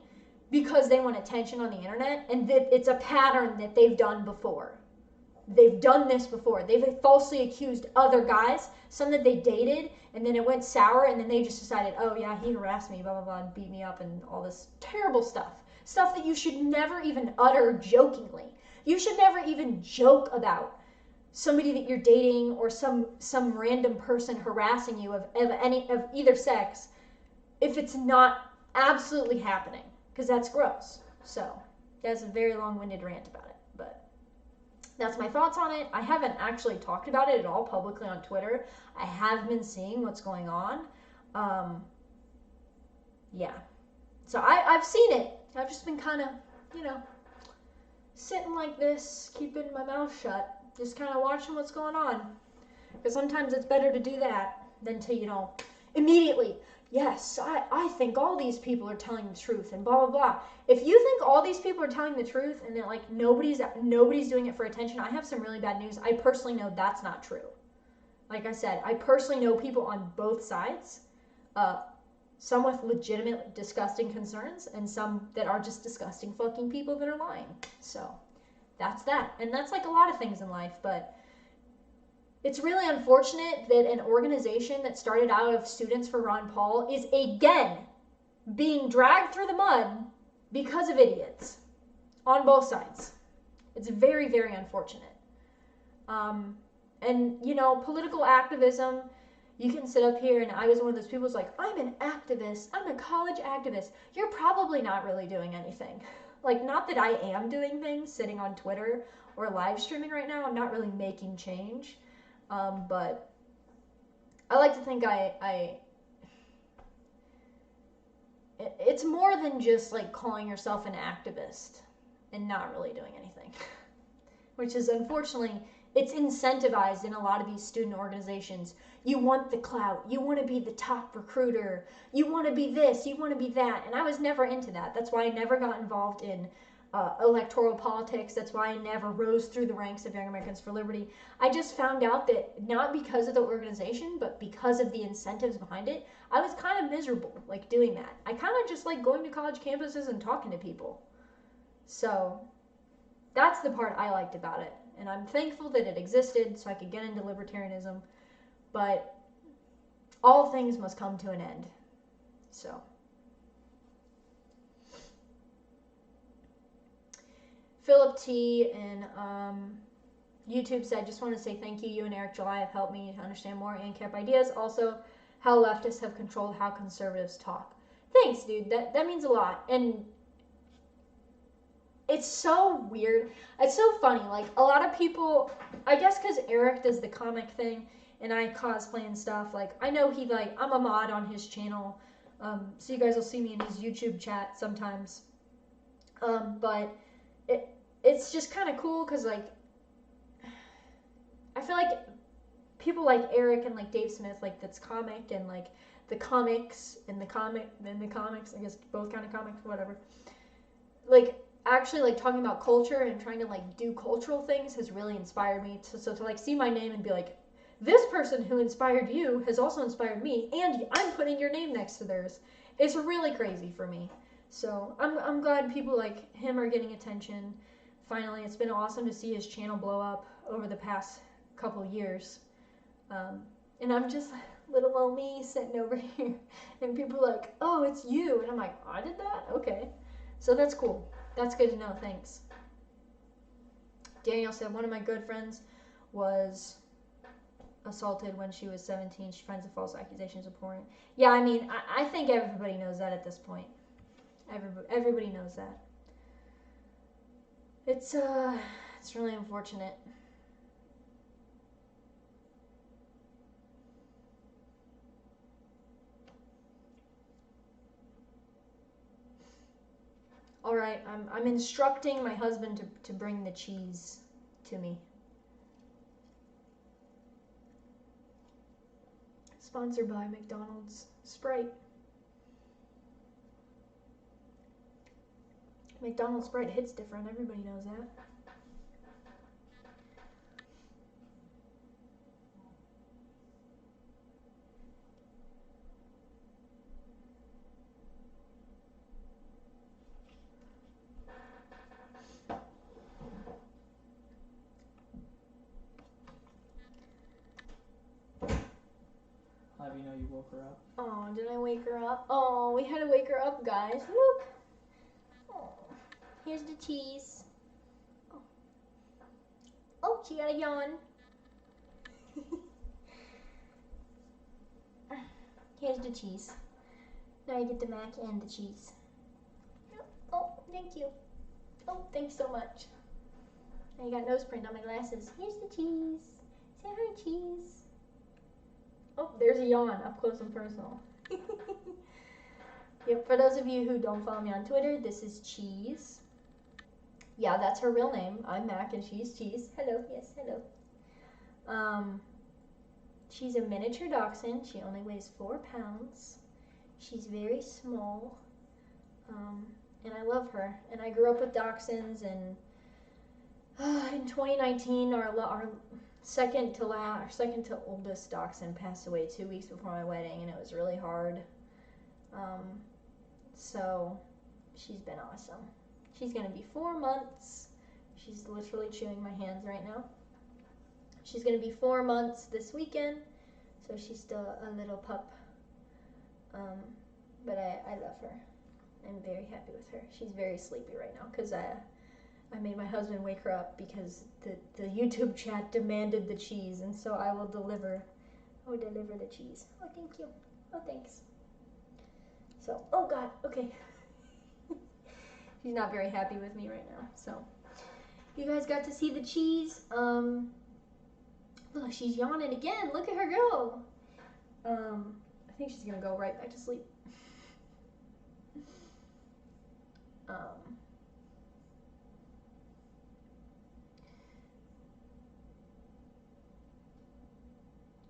because they want attention on the internet, and that it's a pattern that they've done before. They've done this before. They've falsely accused other guys, some that they dated, and then it went sour, and then they just decided, oh yeah, he harassed me, blah, blah, blah, and beat me up, and all this terrible stuff. Stuff that you should never even utter jokingly. You should never even joke about somebody that you're dating or some random person harassing you of either sex if it's not absolutely happening, because that's gross. So that's a very long-winded rant about it, but that's my thoughts on it. I haven't actually talked about it at all publicly on Twitter. I have been seeing what's going on. Yeah, so I've seen it. I've just been kind of, sitting like this, keeping my mouth shut, just kind of watching what's going on. Because sometimes it's better to do that than to, immediately, yes, I think all these people are telling the truth and blah, blah, blah. If you think all these people are telling the truth and that, like, nobody's doing it for attention, I have some really bad news. I personally know that's not true. Like I said, I personally know people on both sides, some with legitimate disgusting concerns and some that are just disgusting fucking people that are lying. So that's that. And that's like a lot of things in life, but it's really unfortunate that an organization that started out of Students for Ron Paul is again being dragged through the mud because of idiots on both sides. It's very, very unfortunate. And, political activism, you can sit up here, and I was one of those people who's like, I'm an activist. I'm a college activist. You're probably not really doing anything. Like, not that I am doing things, sitting on Twitter or live streaming right now. I'm not really making change. But I like to think it's more than just like calling yourself an activist and not really doing anything. Which is, unfortunately, it's incentivized in a lot of these student organizations. You want the clout. You want to be the top recruiter. You want to be this. You want to be that. And I was never into that. That's why I never got involved in electoral politics. That's why I never rose through the ranks of Young Americans for Liberty. I just found out that not because of the organization, but because of the incentives behind it, I was kind of miserable, like, doing that. I kind of just like going to college campuses and talking to people. So that's the part I liked about it. And I'm thankful that it existed so I could get into libertarianism. But all things must come to an end. So Philip T. in YouTube said, just want to say thank you. You and Eric July have helped me to understand more ANCAP ideas. Also, how leftists have controlled how conservatives talk. Thanks, dude. That means a lot. And it's so weird. It's so funny. Like, a lot of people, I guess because Eric does the comic thing and I cosplay and stuff, like, I know I'm a mod on his channel. So you guys will see me in his YouTube chat sometimes. But it's just kind of cool because, like, I feel like people like Eric and, like, Dave Smith, like, that's comic and, like, the comics and the comics, I guess both kind of comics, whatever. Like, actually, like, talking about culture and trying to, like, do cultural things has really inspired me. So to, like, see my name and be like, this person who inspired you has also inspired me, and I'm putting your name next to theirs. It's really crazy for me. So I'm glad people like him are getting attention. Finally, it's been awesome to see his channel blow up over the past couple years. And I'm just little old me sitting over here, and people are like, oh, it's you. And I'm like, I did that? Okay. So that's cool. That's good to know. Thanks. Daniel said, one of my good friends was assaulted when she was 17. She finds the false accusations abhorrent. Yeah, I mean, I think everybody knows that at this point. Everybody knows that. It's really unfortunate. All right, I'm instructing my husband to bring the cheese to me. Sponsored by McDonald's Sprite. McDonald's Sprite hits different. Everybody knows that. Let me know you woke her up. Oh, did I wake her up? Oh, we had to wake her up, guys. Look. Oh, here's the cheese. Oh, she got a yawn. Here's the cheese. Now I get the mac and the cheese. Oh, thank you. Oh, thanks so much. I got nose print on my glasses. Here's the cheese. Say hi, cheese. Oh, there's a yawn up close and personal. Yep, for those of you who don't follow me on Twitter, this is Cheese. Yeah, that's her real name. I'm Mac and she's Cheese. Hello, yes, hello. She's a miniature dachshund. She only weighs 4 pounds. She's very small. And I love her. And I grew up with dachshunds, and in 2019, our second to oldest dachshund passed away 2 weeks before my wedding, and it was really hard. So she's been awesome. She's gonna be 4 months. She's literally chewing my hands right now. She's gonna be 4 months this weekend, so she's still a little pup. But I love her. I'm very happy with her. She's very sleepy right now because I made my husband wake her up because the YouTube chat demanded the cheese, and so I will deliver the cheese. Oh, thank you. Oh, thanks. So, oh God, okay. She's not very happy with me right now. So, you guys got to see the cheese. Look, she's yawning again. Look at her go. I think she's gonna go right back to sleep.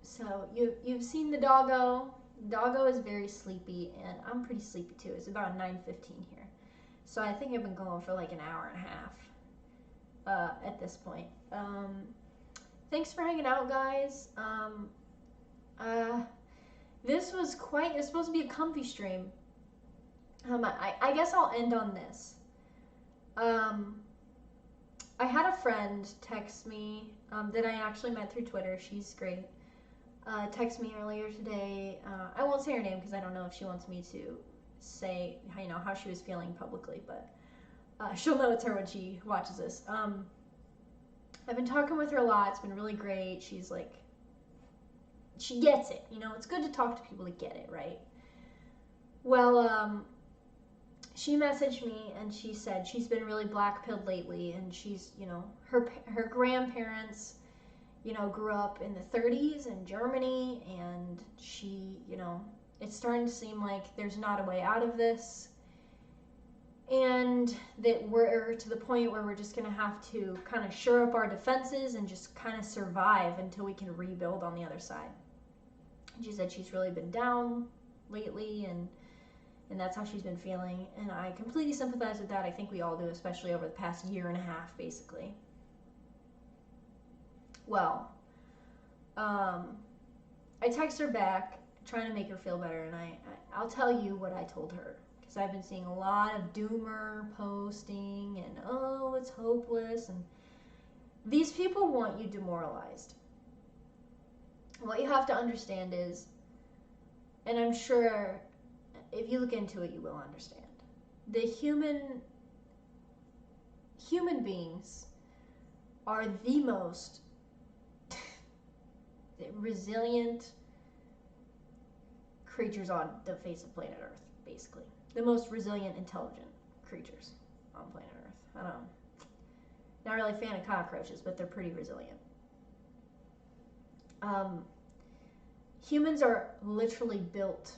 So you've seen the doggo. Doggo is very sleepy, and I'm pretty sleepy too. It's about 9:15 here, so I think I've been going for like an hour and a half at this point. Thanks for hanging out, guys. This was it's supposed to be a comfy stream. I guess I'll end on this. I had a friend text me that I actually met through Twitter. She's great. Text me earlier today. I won't say her name because I don't know if she wants me to say how she was feeling publicly, but she'll know it's her when she watches this. I've been talking with her a lot. It's been really great. She's like, she gets it. It's good to talk to people that get it, right? Well, she messaged me and she said she's been really black-pilled lately, and she's, her grandparents, grew up in the 30s in Germany, and she, it's starting to seem like there's not a way out of this, and that we're to the point where we're just going to have to kind of shore up our defenses and just kind of survive until we can rebuild on the other side. And she said she's really been down lately, and that's how she's been feeling, and I completely sympathize with that. I think we all do, especially over the past year and a half, basically. Well, I text her back trying to make her feel better, and I'll tell you what I told her, because I've been seeing a lot of doomer posting and, oh, it's hopeless, and these people want you demoralized. What you have to understand is, and I'm sure if you look into it you will understand, the human beings are the most resilient creatures on the face of planet Earth, basically. The most resilient, intelligent creatures on planet Earth. I don't know. Not really a fan of cockroaches, but they're pretty resilient. Humans are literally built.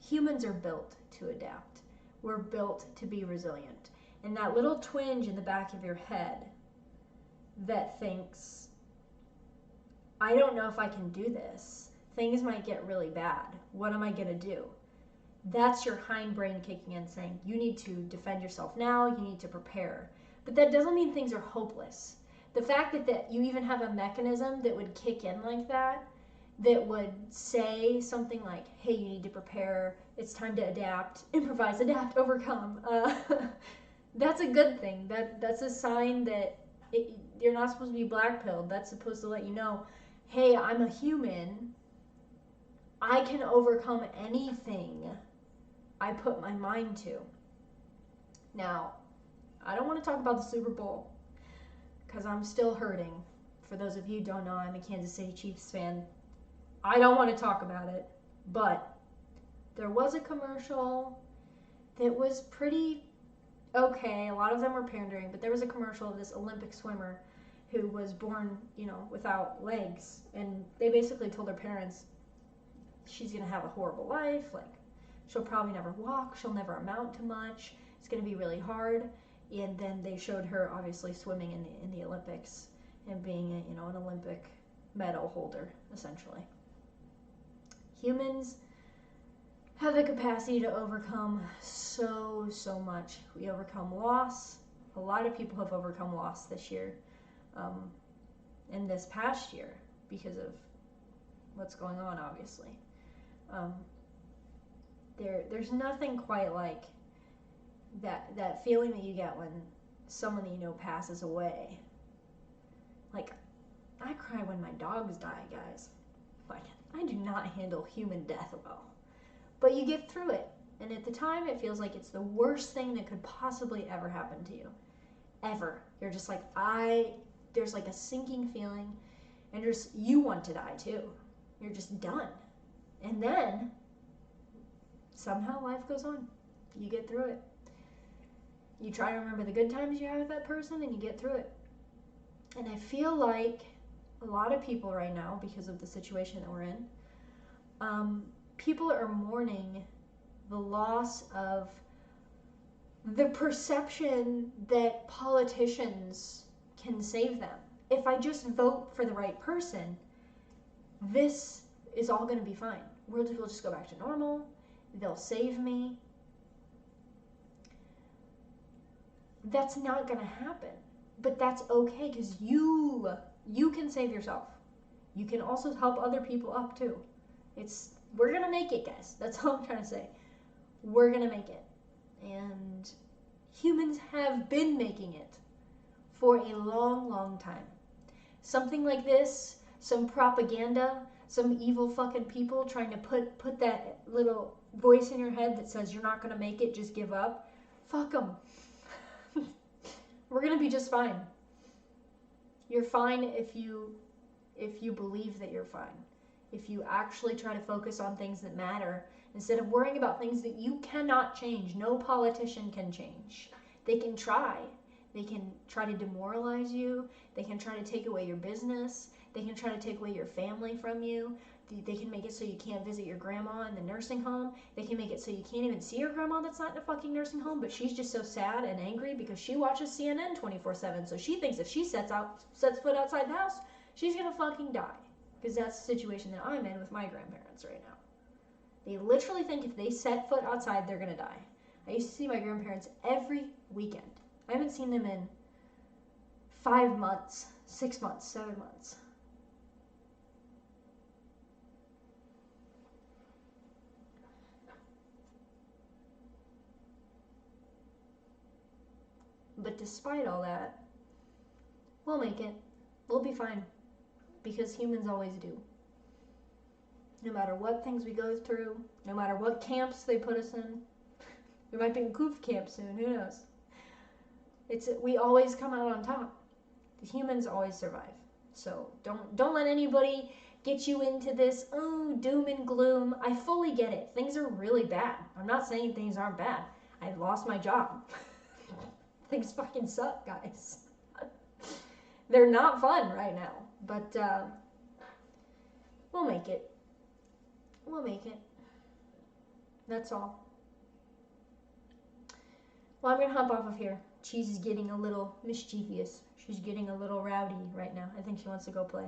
Humans are built to adapt. We're built to be resilient. And that little twinge in the back of your head that thinks, I don't know if I can do this. Things might get really bad. What am I going to do? that's your hindbrain kicking in saying you need to defend yourself now, you need to prepare. But that doesn't mean things are hopeless. The fact that you even have a mechanism that would kick in like that would say something like, hey, you need to prepare, it's time to adapt, improvise, adapt, overcome. That's a good thing. That's a sign that you're not supposed to be blackpilled. That's supposed to let you know, hey, I'm a human. I can overcome anything I put my mind to. Now, I don't want to talk about the Super Bowl because I'm still hurting. For those of you who don't know, I'm a Kansas City Chiefs fan. I don't want to talk about it, but there was a commercial that was pretty okay. A lot of them were pandering, but there was a commercial of this Olympic swimmer who was born, without legs, and they basically told her parents she's going to have a horrible life, like she'll probably never walk, she'll never amount to much, it's going to be really hard. And then they showed her obviously swimming in the Olympics and being an Olympic medal holder, essentially. Humans have the capacity to overcome so much. We overcome loss. A lot of people have overcome loss this year, and this past year, because of what's going on, obviously. There's nothing quite like that feeling that you get when someone that you know passes away. Like, I cry when my dogs die, guys. Like, I do not handle human death well. But you get through it. And at the time, it feels like it's the worst thing that could possibly ever happen to you. Ever. You're just like, there's like a sinking feeling, and you want to die too. You're just done. And then, somehow life goes on. You get through it. You try to remember the good times you had with that person, and you get through it. And I feel like a lot of people right now, because of the situation that we're in, people are mourning the loss of the perception that politicians can save them. If I just vote for the right person, this is all going to be fine. We'll just go back to normal. They'll save me. That's not going to happen. But that's okay, because you can save yourself. You can also help other people up too. We're going to make it, guys. That's all I'm trying to say. We're going to make it. And humans have been making it for a long time. Something like this, some propaganda, some evil fucking people trying to put that little voice in your head that says you're not going to make it, just give up. Fuck them. We're going to be just fine. You're fine if you believe that you're fine. If you actually try to focus on things that matter instead of worrying about things that you cannot change. No politician can change. They can try. They can try to demoralize you. They can try to take away your business. They can try to take away your family from you. They can make it so you can't visit your grandma in the nursing home. They can make it so you can't even see your grandma that's not in a fucking nursing home, but she's just so sad and angry because she watches CNN 24/7. So she thinks if she sets foot outside the house, she's gonna fucking die. Because that's the situation that I'm in with my grandparents right now. They literally think if they set foot outside, they're gonna die. I used to see my grandparents every weekend. I haven't seen them in 5 months, 6 months, 7 months. But despite all that, we'll make it. We'll be fine. Because humans always do. No matter what things we go through, no matter what camps they put us in. We might be in goof camp soon, who knows? We always come out on top. The humans always survive. So don't let anybody get you into this, doom and gloom. I fully get it. Things are really bad. I'm not saying things aren't bad. I lost my job. Things fucking suck, guys. They're not fun right now. But we'll make it. We'll make it. That's all. Well, I'm going to hop off of here. Cheese is getting a little mischievous. She's getting a little rowdy right now. I think she wants to go play.